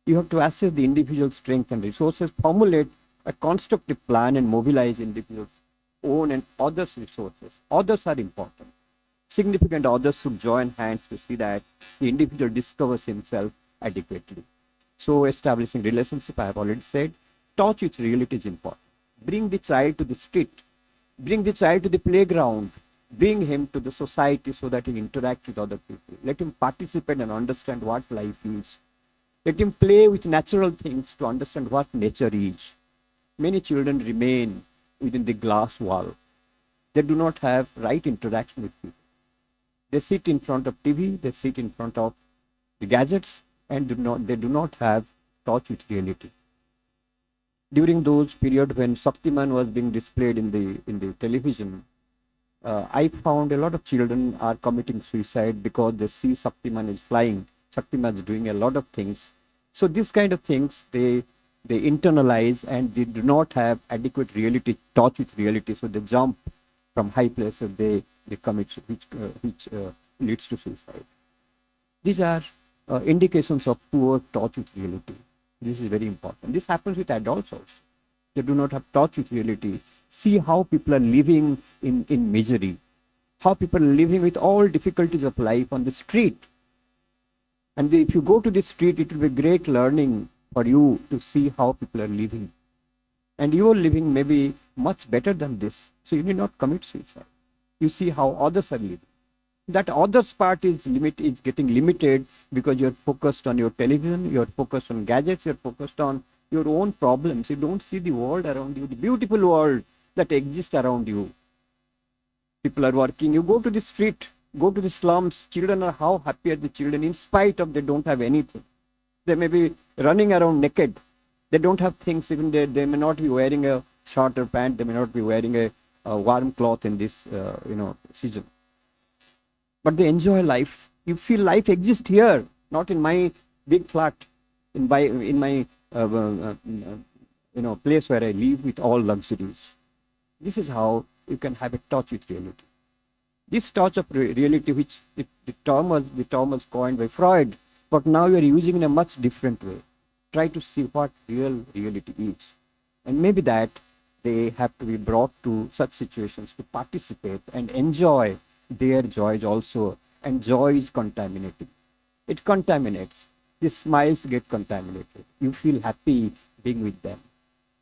[SPEAKER 4] You have to assess the individual's strength and resources, formulate a constructive plan, and mobilize individuals' own and others' resources. Others are important. Significant others should join hands to see that the individual discovers himself adequately. So establishing relationship, I have already said. Touch with reality is important. Bring the child to the street. Bring the child to the playground. Bring him to the society so that he interacts with other people. Let him participate and understand what life is. Let him play with natural things to understand what nature is. Many children remain within the glass wall. They do not have right interaction with people. They sit in front of TV, they sit in front of the gadgets, and they do not have touch with reality. During those periods when Shaktiman was being displayed in the television, I found a lot of children are committing suicide because they see Shaktiman is flying, Shaktiman is doing a lot of things. So these kind of things, they internalize, and they do not have adequate reality, touch with reality. So they jump from high places, they commit, which leads to suicide. These are indications of poor touch with reality. This is very important. This happens with adults also. They do not have touch with reality. See how people are living in misery, how people are living with all difficulties of life on the street. And if you go to the street, it will be great learning for you to see how people are living. And your living may be much better than this. So you need not commit suicide. You see how others are living. That others part is getting limited because you're focused on your television, you're focused on gadgets, you're focused on your own problems. You don't see the world around you, the beautiful world that exists around you. People are working. You go to the street, go to the slums. Children are, how happy are the children in spite of they don't have anything. They may be running around naked. They don't have things. Even they may not be wearing a shirt or pant. They may not be wearing a warm cloth in this season. But they enjoy life. You feel life exists here, not in my big flat, in my place where I live with all luxuries. This is how you can have a touch with reality. This touch of reality, which the term was coined by Freud, but now you are using in a much different way. Try to see what real reality is. And maybe that they have to be brought to such situations to participate and enjoy their joys also. And joy is contaminating. It contaminates. The smiles get contaminated. You feel happy being with them.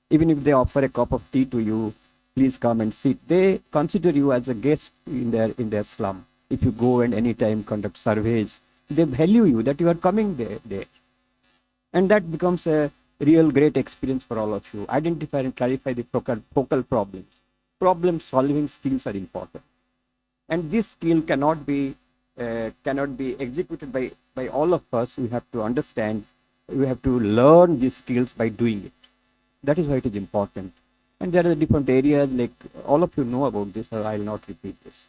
[SPEAKER 4] Even if they offer a cup of tea to you, please come and sit. They consider you as a guest in their slum. if you go and anytime conduct surveys, they value you that you are coming there. And that becomes a real great experience for all of you. Identify and clarify the focal problems. Problem solving skills are important. And this skill cannot be executed by all of us. We have to understand, we have to learn these skills by doing it. That is why it is important. And there are different areas, like all of you know about this, or I will not repeat this.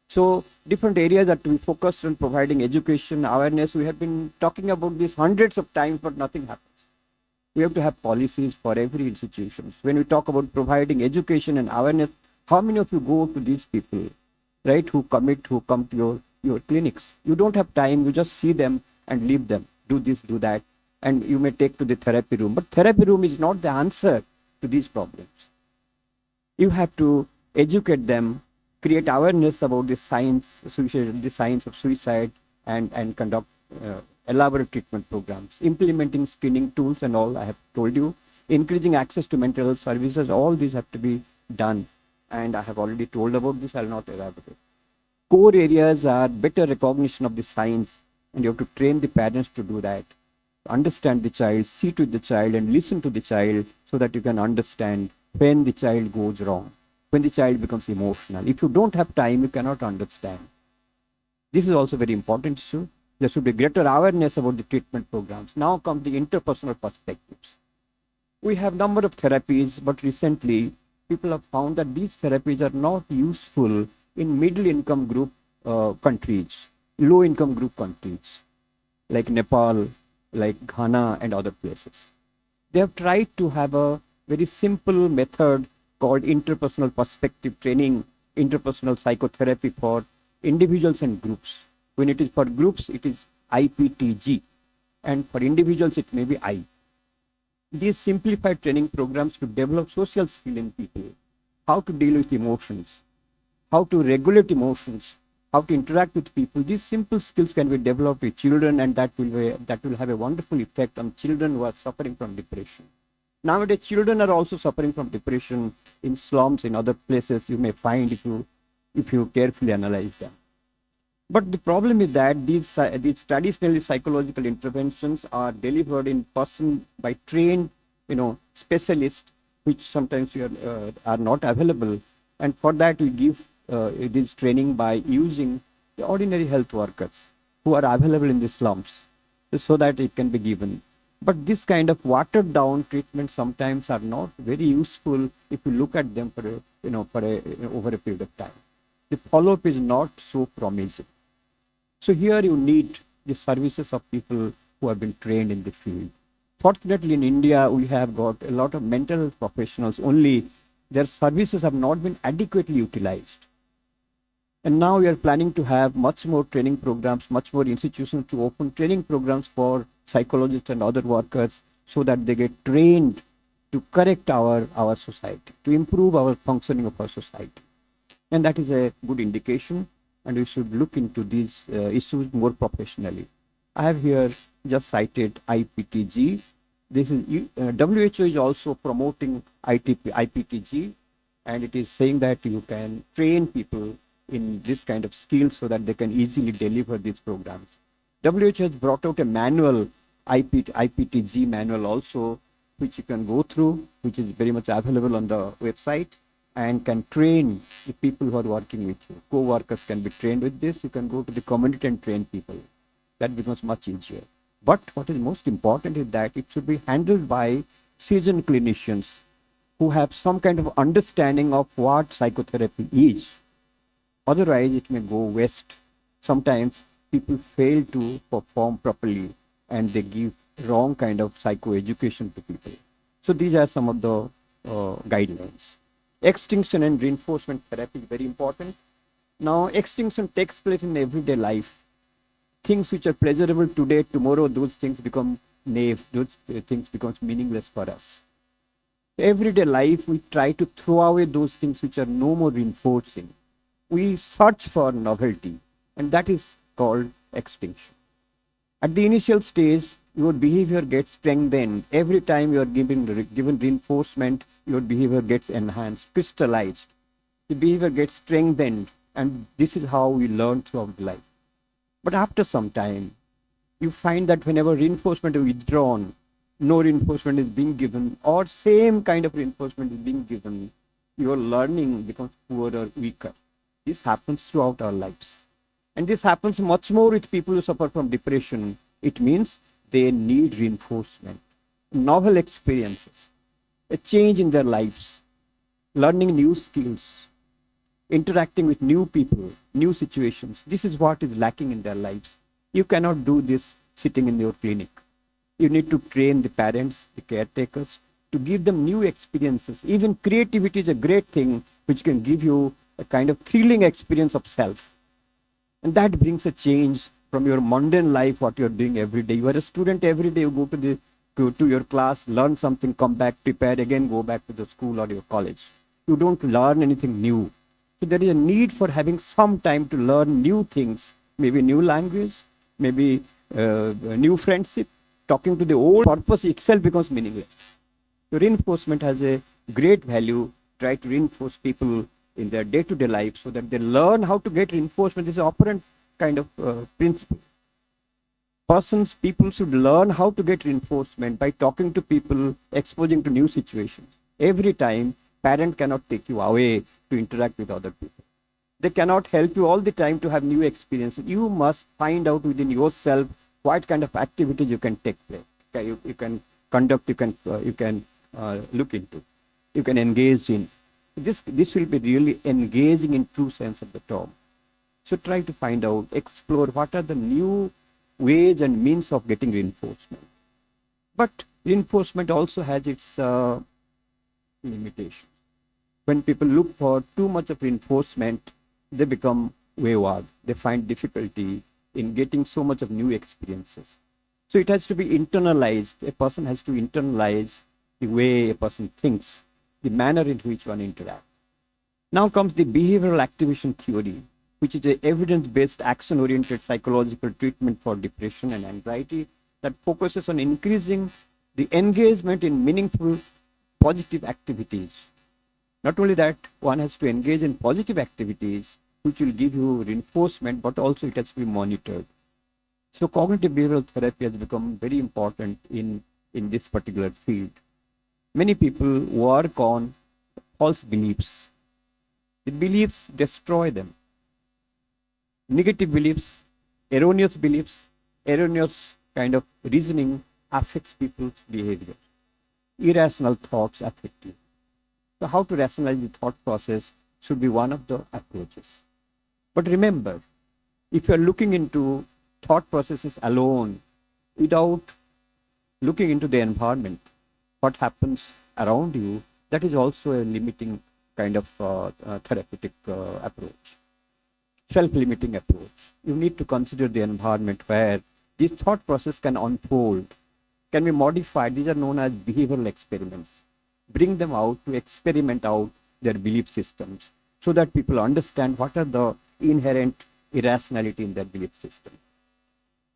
[SPEAKER 4] So different areas that we focus on providing education, awareness. We have been talking about this hundreds of times, but nothing happens. We have to have policies for every institution. When we talk about providing education and awareness, how many of you go to these people, right, who come to your clinics? You don't have time, you just see them and leave them, do this, do that, and you may take to the therapy room. But therapy room is not the answer to these problems. You have to educate them, create awareness about the science of suicide, and conduct elaborate treatment programs, implementing screening tools and all I have told you, increasing access to mental health services. All these have to be done. And I have already told about this, I will not elaborate. Core areas are better recognition of the science, and you have to train the parents to do that. Understand the child, see to the child, and listen to the child so that you can understand when the child goes wrong, when the child becomes emotional. If you don't have time, you cannot understand. This is also very important issue. There should be greater awareness about the treatment programs. Now come the interpersonal perspectives. We have number of therapies, but recently people have found that these therapies are not useful in middle income group countries, low income group countries, like Nepal, like Ghana and other places. They have tried to have a very simple method called interpersonal perspective training, interpersonal psychotherapy for individuals and groups. When it is for groups, it is IPTG, and for individuals, it may be I. These simplified training programs to develop social skill in people, how to deal with emotions, how to regulate emotions, how to interact with people. These simple skills can be developed with children, and that will have a wonderful effect on children who are suffering from depression. Nowadays, children are also suffering from depression in slums, in other places you may find if you carefully analyze them. But the problem is that these traditionally psychological interventions are delivered in person by trained, specialists, which sometimes are not available. And for that, we give this training by using the ordinary health workers who are available in the slums, so that it can be given. But this kind of watered down treatment sometimes are not very useful if you look at them over a period of time. The follow-up is not so promising. So here you need the services of people who have been trained in the field. Fortunately, in India, we have got a lot of mental health professionals, only their services have not been adequately utilized. And now we are planning to have much more training programs, much more institutions to open training programs for psychologists and other workers, so that they get trained to correct our society, to improve our functioning of our society. And that is a good indication, and we should look into these issues more professionally. I have here just cited IPTG. This is WHO is also promoting IPTG, and it is saying that you can train people in this kind of skills so that they can easily deliver these programs. WHO has brought out a manual, IPTG manual also, which you can go through, which is very much available on the website, and can train the people who are working with you. Co-workers can be trained with this. You can go to the community and train people. That becomes much easier. But what is most important is that it should be handled by seasoned clinicians who have some kind of understanding of what psychotherapy is. Otherwise, it may go west. Sometimes people fail to perform properly and they give wrong kind of psychoeducation to people. So these are some of the guidelines. Extinction and reinforcement therapy is very important. Now, extinction takes place in everyday life. Things which are pleasurable today, tomorrow, those things become naive. Those things become meaningless for us. Everyday life, we try to throw away those things which are no more reinforcing. We search for novelty, and that is called extinction. At the initial stage, your behavior gets strengthened. Every time you are given reinforcement, your behavior gets enhanced, crystallized. The behavior gets strengthened. And this is how we learn throughout life. But after some time, you find that whenever reinforcement is withdrawn, no reinforcement is being given, or same kind of reinforcement is being given, your learning becomes poorer, weaker. This happens throughout our lives. And this happens much more with people who suffer from depression. It means they need reinforcement, novel experiences, a change in their lives, learning new skills, interacting with new people, new situations. This is what is lacking in their lives. You cannot do this sitting in your clinic. You need to train the parents, the caretakers, to give them new experiences. Even creativity is a great thing which can give you a kind of thrilling experience of self. And that brings a change from your mundane life, what you're doing every day. You are a student every day, you go to your class, learn something, come back, prepare again, go back to the school or your college. You don't learn anything new. So there is a need for having some time to learn new things, maybe new language, maybe a new friendship. Talking to the old purpose itself becomes meaningless. So reinforcement has a great value. Try to reinforce people in their day-to-day life so that they learn how to get reinforcement. This is an operant kind of principle. People should learn how to get reinforcement by talking to people, exposing to new situations. Every time, parent cannot take you away to interact with other people. They cannot help you all the time to have new experiences. You must find out within yourself what kind of activities you can take place. You can conduct, you can look into, you can engage in. This will be really engaging in true sense of the term. So try to find out, explore what are the new ways and means of getting reinforcement. But reinforcement also has its limitations. When people look for too much of reinforcement, they become wayward. They find difficulty in getting so much of new experiences. So it has to be internalized. A person has to internalize the way a person thinks, the manner in which one interacts. Now comes the behavioral activation theory, which is an evidence-based, action-oriented psychological treatment for depression and anxiety that focuses on increasing the engagement in meaningful, positive activities. Not only that, one has to engage in positive activities which will give you reinforcement, but also it has to be monitored. So cognitive behavioral therapy has become very important in this particular field. Many people work on false beliefs. The beliefs destroy them. Negative beliefs, erroneous kind of reasoning affects people's behavior. Irrational thoughts affect you. So how to rationalize the thought process should be one of the approaches. But remember, if you are looking into thought processes alone without looking into the environment, what happens around you, that is also a limiting kind of therapeutic approach, self-limiting approach. You need to consider the environment where this thought process can unfold, can be modified. These are known as behavioral experiments. Bring them out to experiment out their belief systems so that people understand what are the inherent irrationality in their belief system.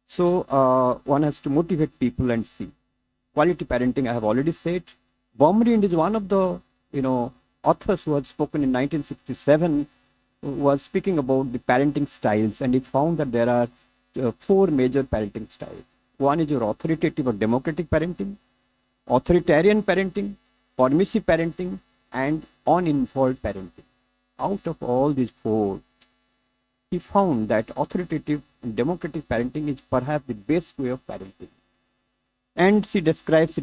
[SPEAKER 4] So one has to motivate people and see. Quality parenting, I have already said. Baumrind is one of the authors who had spoken in 1967, was speaking about the parenting styles, and he found that there are 4 major parenting styles. One is your authoritative or democratic parenting, authoritarian parenting, permissive parenting, and uninvolved parenting. Out of all these 4, he found that authoritative and democratic parenting is perhaps the best way of parenting. And she describes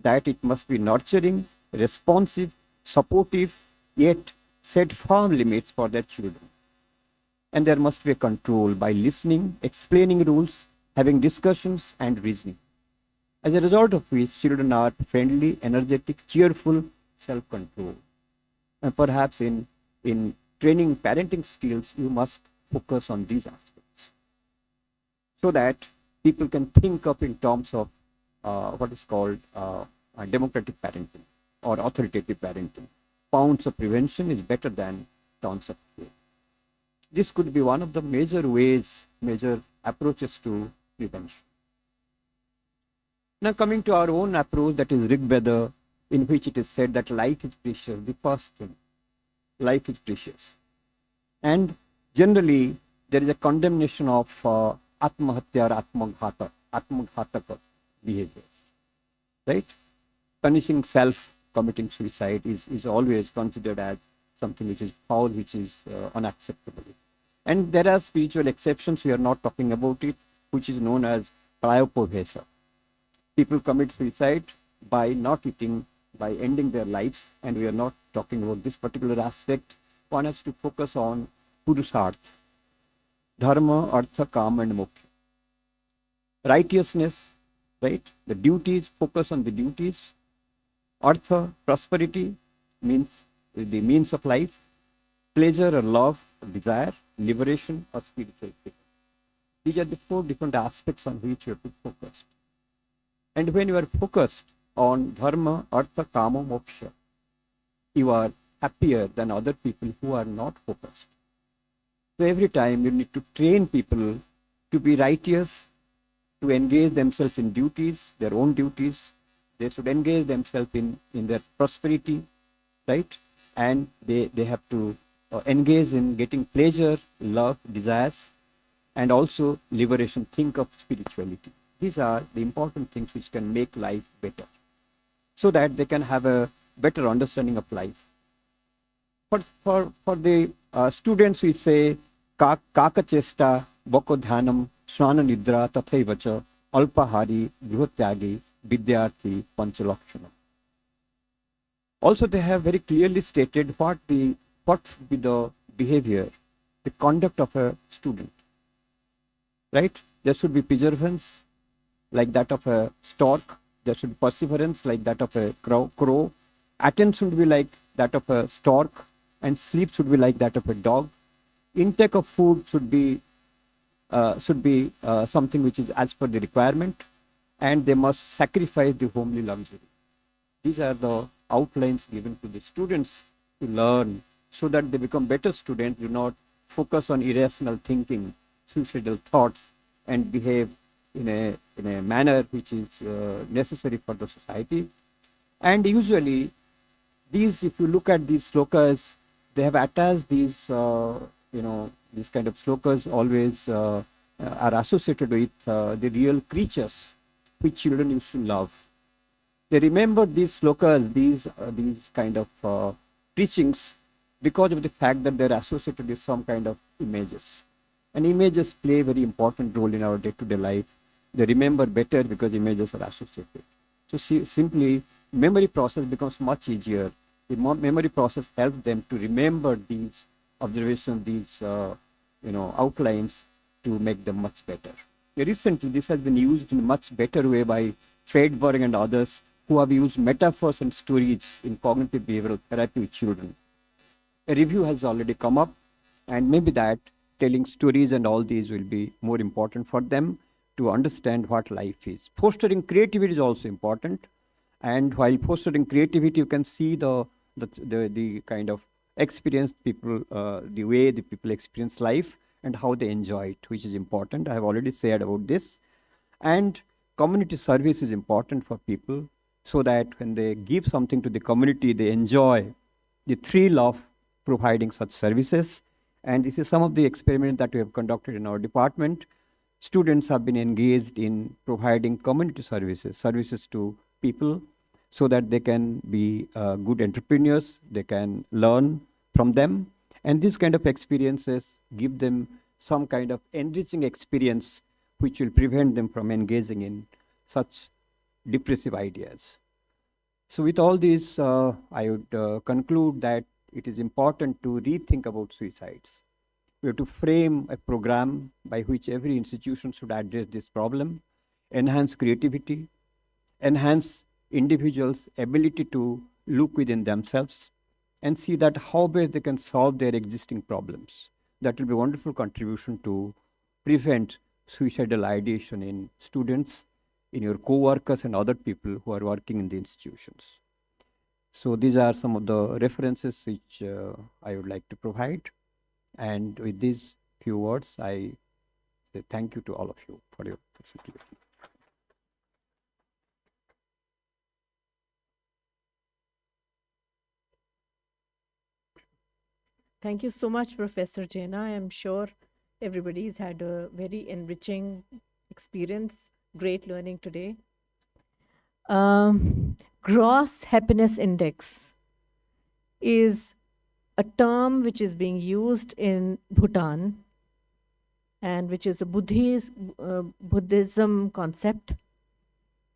[SPEAKER 4] that it must be nurturing, responsive, supportive, yet set firm limits for their children. And there must be a control by listening, explaining rules, having discussions, and reasoning. As a result of which, children are friendly, energetic, cheerful, self-controlled. And perhaps in training parenting skills, you must focus on these aspects so that people can think up in terms of what is called democratic parenting or authoritative parenting. Pounds of prevention is better than tons of cure. This could be one of the major approaches to prevention. Now coming to our own approach, that is Rigveda, in which it is said that life is precious. The first thing, life is precious. And generally, there is a condemnation of atmahatya or atmaghataka behaviors, right? Punishing self, committing suicide is always considered as something which is foul, which is unacceptable. And there are spiritual exceptions, we are not talking about it, which is known as prayopovesa. People commit suicide by not eating, by ending their lives, and we are not talking about this particular aspect. One has to focus on purusarth, dharma, artha, kama, and moksha. Righteousness, right? The duties, focus on the duties. Artha, prosperity, means the means of life. Pleasure or love or desire, liberation or spiritual freedom. These are the 4 different aspects on which you have to focus. And when you are focused on dharma, artha, kama, moksha, you are happier than other people who are not focused. So every time you need to train people to be righteous, to engage themselves in duties, their own duties. They should engage themselves in their prosperity, right? And they have to engage in getting pleasure, love, desires, and also liberation. Think of spirituality. These are the important things which can make life better, so that they can have a better understanding of life. For the students, we say kaka chesta, bako dhyanam, snana nidra, tathaivacha, alpahari, brihatyagi, vidyarthi, panchalakshana. Also, they have very clearly stated what should be the behavior, the conduct of a student. Right? There should be perseverance, like that of a stork. There should be perseverance, like that of a crow. Attention should be like that of a stork, and sleep should be like that of a dog. Intake of food should be something which is as per the requirement, and they must sacrifice the homely luxury. These are the outlines given to the students to learn, so that they become better students, do not focus on irrational thinking, suicidal thoughts, and behave in a manner which is necessary for the society. And usually, these, if you look at these slokas, they have attached these, these kind of slokas always are associated with the real creatures which children used to love. They remember these slokas, these kind of teachings, because of the fact that they're associated with some kind of images. And images play a very important role in our day-to-day life. They remember better because images are associated. So simply, memory process becomes much easier. The memory process helps them to remember these observations, these outlines, to make them much better. Recently, this has been used in a much better way by Friedberg and others, who have used metaphors and stories in cognitive behavioral therapy with children. A review has already come up, and maybe that telling stories and all these will be more important for them to understand what life is. Fostering creativity is also important, and while fostering creativity, you can see the kind of experience people, the way the people experience life and how they enjoy it, which is important. I have already said about this. And community service is important for people, so that when they give something to the community, they enjoy the thrill of providing such services. And this is some of the experiments that we have conducted in our department. Students have been engaged in providing community services to people, so that they can be good entrepreneurs, they can learn from them. And these kind of experiences give them some kind of enriching experience, which will prevent them from engaging in such depressive ideas. So with all this, I would conclude that it is important to rethink about suicides. We have to frame a program by which every institution should address this problem, enhance creativity, enhance individuals' ability to look within themselves and see that how best they can solve their existing problems. That will be a wonderful contribution to prevent suicidal ideation in students, in your co-workers and other people who are working in the institutions. So these are some of the references which I would like to provide. And with these few words, I say thank you to all of you for your facility.
[SPEAKER 1] Thank you so much, Professor Jena. I am sure everybody's had a very enriching experience. Great learning today. Gross happiness index is a term which is being used in Bhutan and which is a Buddhism concept.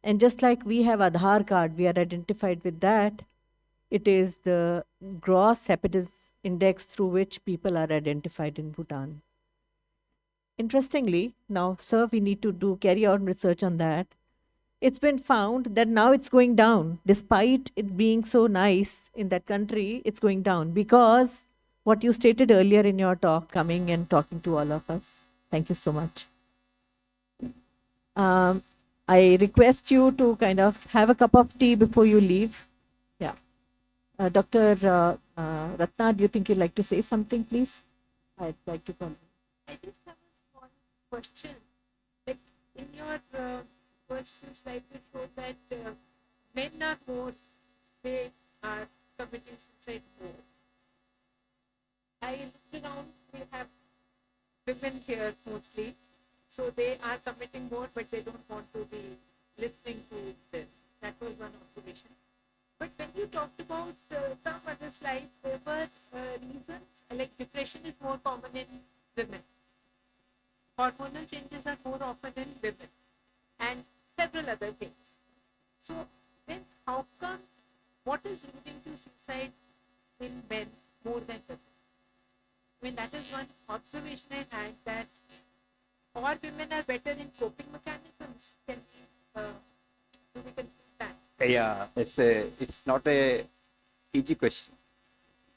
[SPEAKER 1] And just like we have Aadhaar card, we are identified with that. It is the gross happiness index through which people are identified in Bhutan. Interestingly, now, sir, we need to carry on research on that. It's been found that now it's going down. Despite it being so nice in that country, it's going down because what you stated earlier in your talk, coming and talking to all of us. Thank you so much. I request you to kind of have a cup of tea before you leave. Yeah. Dr. Ratna, do you think you'd like to say something, please? I'd like to come.
[SPEAKER 5] I just have a small question. Like in your first few slides, you showed that men are more, they are committing suicide more. I looked around, we have women here mostly, so they are committing more, but they don't want to be listening to this. That was one observation. But when you talked about some other slides, there were reasons like depression is more common in women. Hormonal changes are more often in women, and several other things. So then how come, what is leading to suicide in men more than women? I mean, that is one observation I had, that all women are better in coping mechanisms. Can we, do we conclude that?
[SPEAKER 4] Yeah, it's not a easy question,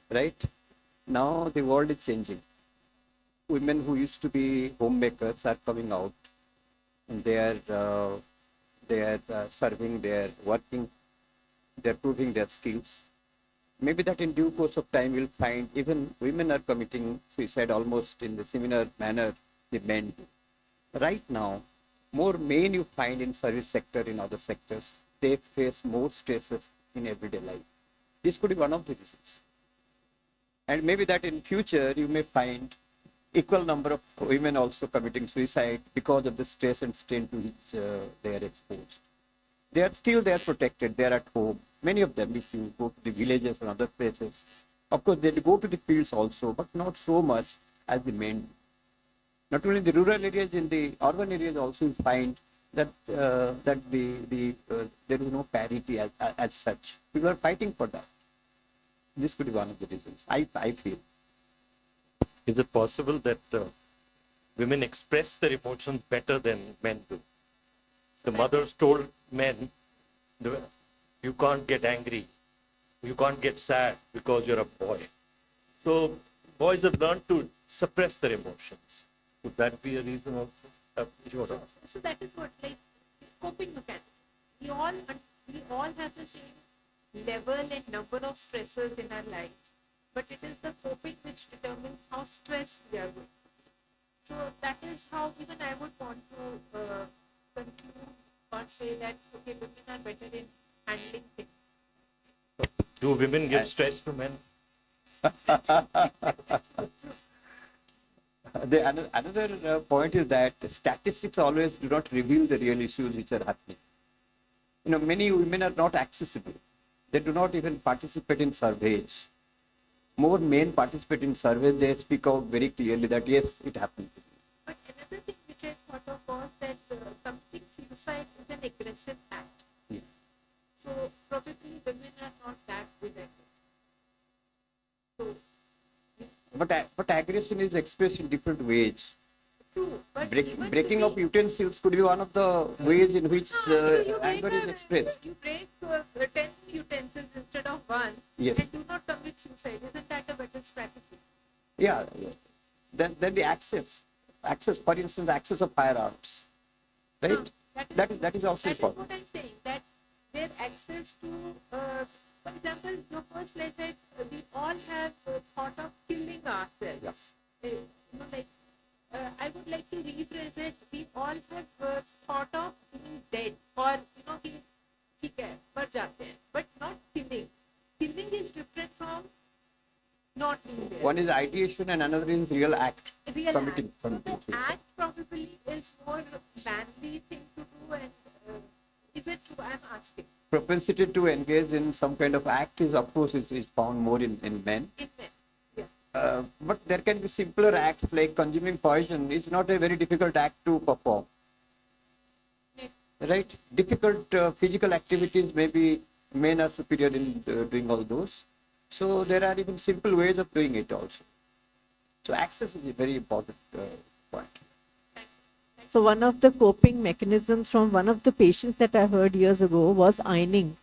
[SPEAKER 4] right? Now the world is changing. Women who used to be homemakers are coming out, and they are serving, they are working, they are proving their skills. Maybe that in due course of time we'll find even women are committing suicide almost in the similar manner the men do. Right now, more men you find in service sector, in other sectors, they face more stresses in everyday life. This could be one of the reasons. And maybe that in future you may find equal number of women also committing suicide because of the stress and strain to which they are exposed. They are protected, they are at home. Many of them, if you go to the villages and other places, of course they go to the fields also, but not so much as the men do. Not only in the rural areas, in the urban areas also you find that there is no parity as such. People are fighting for that. This could be one of the reasons, I feel.
[SPEAKER 2] Is it possible that women express their emotions better than men do? The mothers told men, you can't get angry, you can't get sad because you're a boy. So boys have learned to suppress their emotions. Could that be a reason also?
[SPEAKER 5] So that is what, like, coping mechanism. We all have the same level and number of stressors in our lives, but it is the coping which determines how stressed we are going to be. So that is how even I would want to conclude or say that, okay, women are better in handling things.
[SPEAKER 2] Do women give stress to men?
[SPEAKER 4] Another point is that statistics always do not reveal the real issues which are happening. Many women are not accessible. They do not even participate in surveys. More men participate in surveys. They speak out very clearly that yes, it happened.
[SPEAKER 5] But another thing which I thought of was that committing suicide is an aggressive act.
[SPEAKER 4] Yeah.
[SPEAKER 5] So probably women are not that good at it. So,
[SPEAKER 4] but aggression is expressed in different ways.
[SPEAKER 5] true. But
[SPEAKER 4] Breaking of utensils could be one of the ways in which anger is expressed.
[SPEAKER 5] You break 10 utensils instead of one,
[SPEAKER 4] Yes.
[SPEAKER 5] and do not commit suicide. Isn't that a better strategy?
[SPEAKER 4] Yeah. Then the access, for instance, access of firearms, right? That is also
[SPEAKER 5] That is
[SPEAKER 4] important.
[SPEAKER 5] what I'm saying. That their access to, for example, your first slide said we all have thought of killing ourselves. Like I would like to rephrase it. We all have thought of being dead, or ठीक है, मर जाते हैं, but not killing. Killing is different from not being there.
[SPEAKER 4] One is ideation and another is real act.
[SPEAKER 5] Real
[SPEAKER 4] committing,
[SPEAKER 5] act. So the
[SPEAKER 4] committing suicide.
[SPEAKER 5] act probably is more manly thing to do, and is it true? I'm asking.
[SPEAKER 4] Propensity to engage in some kind of act is, of course, is found more in men.
[SPEAKER 5] In men. Yeah.
[SPEAKER 4] But there can be simpler acts like consuming poison. It's not a very difficult act to perform. Right? Difficult physical activities, maybe men are superior in doing all those. So there are even simple ways of doing it also. So access is a very important point.
[SPEAKER 1] So one of the coping mechanisms from one of the patients that I heard years ago was ironing.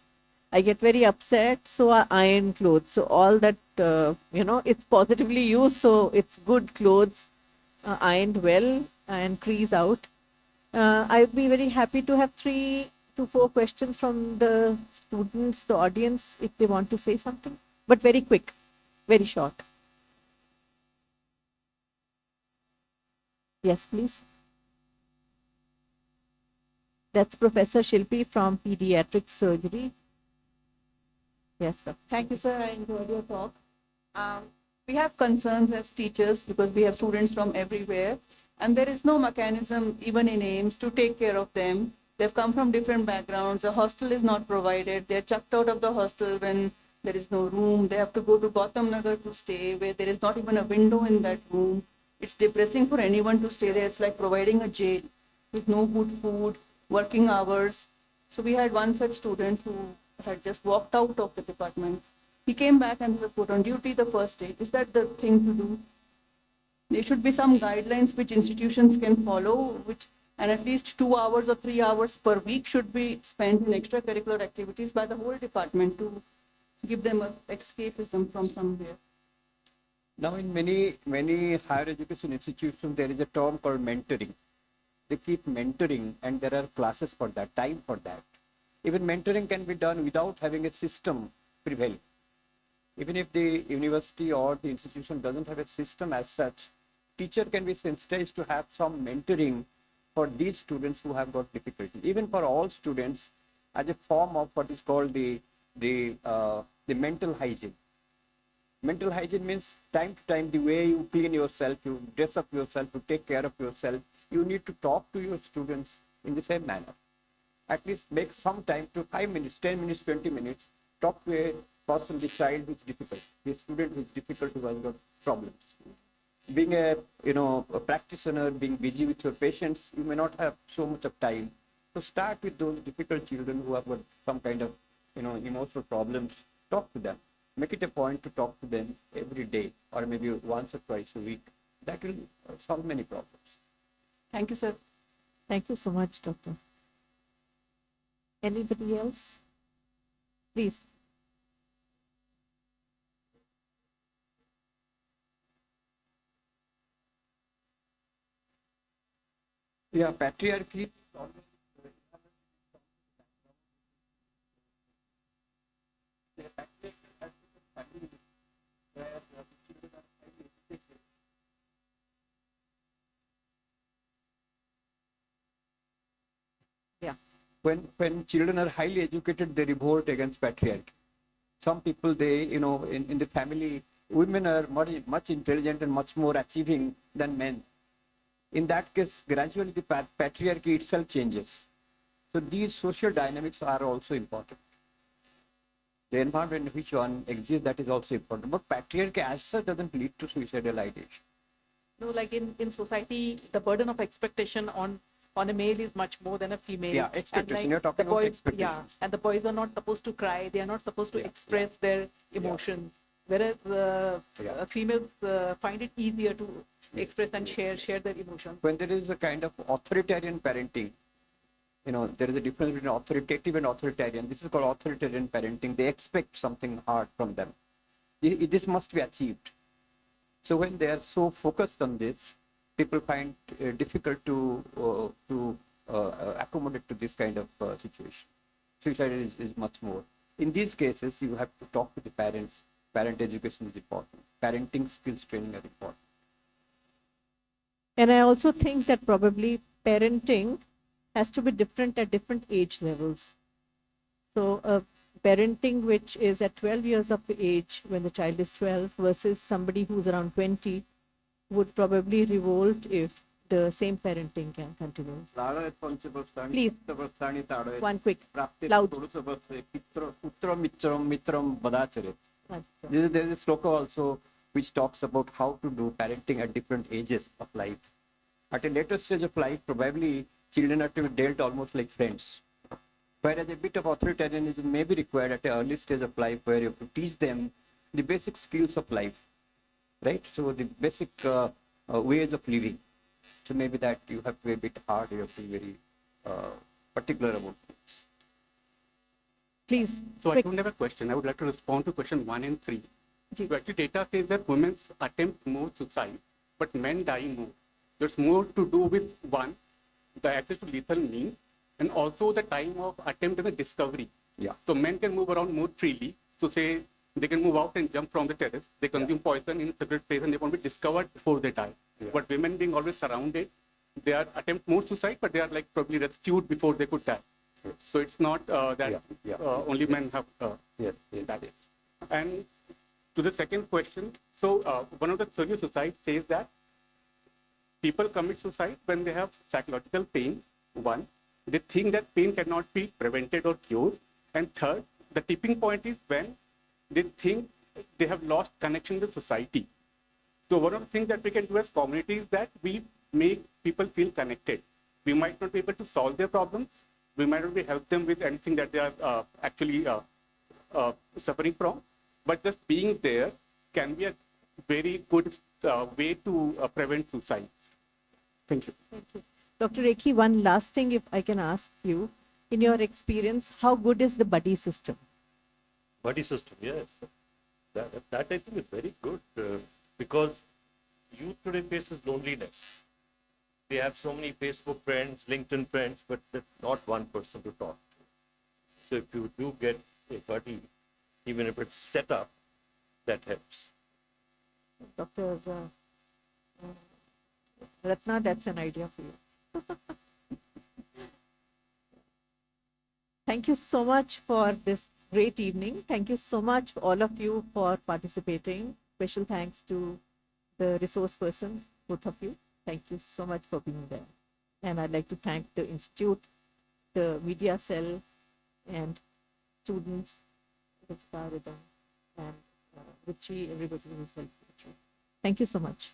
[SPEAKER 1] I get very upset, so I iron clothes. So all that, it's positively used, so it's good clothes, ironed well and crease out. I'd be very happy to have 3 to 4 questions from the students, the audience, if they want to say something, but very quick, very short. Yes, please. That's Professor Shilpi from Pediatric Surgery. Yes, sir.
[SPEAKER 6] Thank you, sir. I enjoyed your talk. We have concerns as teachers because we have students from everywhere, and there is no mechanism, even in AIIMS, to take care of them. They've come from different backgrounds. A hostel is not provided. They're chucked out of the hostel when there is no room. They have to go to Gautam Nagar to stay, where there is not even a window in that room. It's depressing for anyone to stay there. It's like providing a jail with no good food, working hours. So we had one such student who had just walked out of the department. He came back and was put on duty the first day. Is that the thing to do? There should be some guidelines which institutions can follow, and at least 2 hours or 3 hours per week should be spent in extracurricular activities by the whole department to give them a escapism from somewhere.
[SPEAKER 4] Now, in many higher education institutions, there is a term called mentoring. They keep mentoring, and there are classes for that, time for that. Even mentoring can be done without having a system prevail. Even if the university or the institution doesn't have a system as such, teacher can be sensitized to have some mentoring for these students who have got difficulty. Even for all students, as a form of what is called the mental hygiene. Mental hygiene means time to time, the way you clean yourself, you dress up yourself, you take care of yourself. You need to talk to your students in the same manner. At least make some time to 5 minutes, 10 minutes, 20 minutes, talk to a person, the child who is difficult, the student who is difficult, who has got problems. Being a practitioner, being busy with your patients, you may not have so much of time. So start with those difficult children who have got some kind of emotional problems. Talk to them. Make it a point to talk to them every day or maybe once or twice a week. That will solve many problems.
[SPEAKER 6] Thank you, sir.
[SPEAKER 1] Thank you so much, Doctor. Anybody else? Please.
[SPEAKER 4] Yeah, patriarchy.
[SPEAKER 1] Yeah.
[SPEAKER 4] When children are highly educated, they revolt against patriarchy. Some people, in the family, women are much intelligent and much more achieving than men. In that case, gradually the patriarchy itself changes. So these social dynamics are also important. The environment in which one exists, that is also important. But patriarchy as such doesn't lead to suicidal ideation.
[SPEAKER 7] No, like in society, the burden of expectation on a male is much more than a female.
[SPEAKER 4] Yeah, expectation.
[SPEAKER 7] And,
[SPEAKER 4] You're talking
[SPEAKER 7] the
[SPEAKER 4] about
[SPEAKER 7] boys,
[SPEAKER 4] expectation.
[SPEAKER 7] Yeah, and the boys are not supposed to cry. They are not supposed to express their emotions. Whereas females find it easier to express and share their emotions.
[SPEAKER 4] When there is a kind of authoritarian parenting, there is a difference between authoritative and authoritarian. This is called authoritarian parenting. They expect something hard from them. This must be achieved. So when they are so focused on this, people find difficult to accommodate to this kind of situation. Suicide is much more. In these cases, you have to talk to the parents. Parent education is important. Parenting skills training are important.
[SPEAKER 1] And I also think that probably parenting has to be different at different age levels. So parenting which is at 12 years of age when the child is 12 versus somebody who's around 20 would probably revolt if the same parenting can continue. Please, one quick, loud.
[SPEAKER 4] There is a sloka also which talks about how to do parenting at different ages of life. At a later stage of life, probably children are to be dealt almost like friends. Whereas a bit of authoritarianism may be required at an early stage of life where you have to teach them the basic skills of life, right? So the basic ways of living. So maybe that you have to be a bit hard, you have to be very particular about things.
[SPEAKER 1] Please.
[SPEAKER 8] So
[SPEAKER 1] quick.
[SPEAKER 8] I don't have a question. I would like to respond to question 1 and 3.
[SPEAKER 1] Ji.
[SPEAKER 8] So actually data says that women attempt more suicide, but men die more. There's more to do with one, the access to lethal means, and also the time of attempt and the discovery.
[SPEAKER 4] Yeah.
[SPEAKER 8] So men can move around more freely. So say they can move out and jump from the terrace. They consume poison in separate place and they won't be discovered before they die.
[SPEAKER 4] Yeah.
[SPEAKER 8] But women being always surrounded, they are attempt more suicide, but they are like probably rescued before they could die.
[SPEAKER 4] Yes.
[SPEAKER 8] So it's not that only men have
[SPEAKER 4] Yes.
[SPEAKER 8] that is. And to the second question, so one of the serious suicides says that people commit suicide when they have psychological pain, one. They think that pain cannot be prevented or cured. And third, the tipping point is when they think they have lost connection with society. So one of the things that we can do as community is that we make people feel connected. We might not be able to solve their problems. We might not be help them with anything that they are actually suffering from. But just being there can be a very good way to prevent suicide. Thank you.
[SPEAKER 1] Thank you. Dr. Rekhi, one last thing if I can ask you. In your experience, how good is the buddy system?
[SPEAKER 2] Buddy system, yes. That I think is very good because youth today faces loneliness. They have so many Facebook friends, LinkedIn friends, but there's not one person to talk to. So if you do get a buddy, even if it's set up, that helps.
[SPEAKER 1] Dr. Ratna, that's an idea for you. Thank you so much for this great evening. Thank you so much, all of you, for participating. Special thanks to the resource persons, both of you. Thank you so much for being there. And I'd like to thank the Institute, the media cell, and students, Ruchita, Ridham, and Ruchi, everybody who's helped. Thank you so much.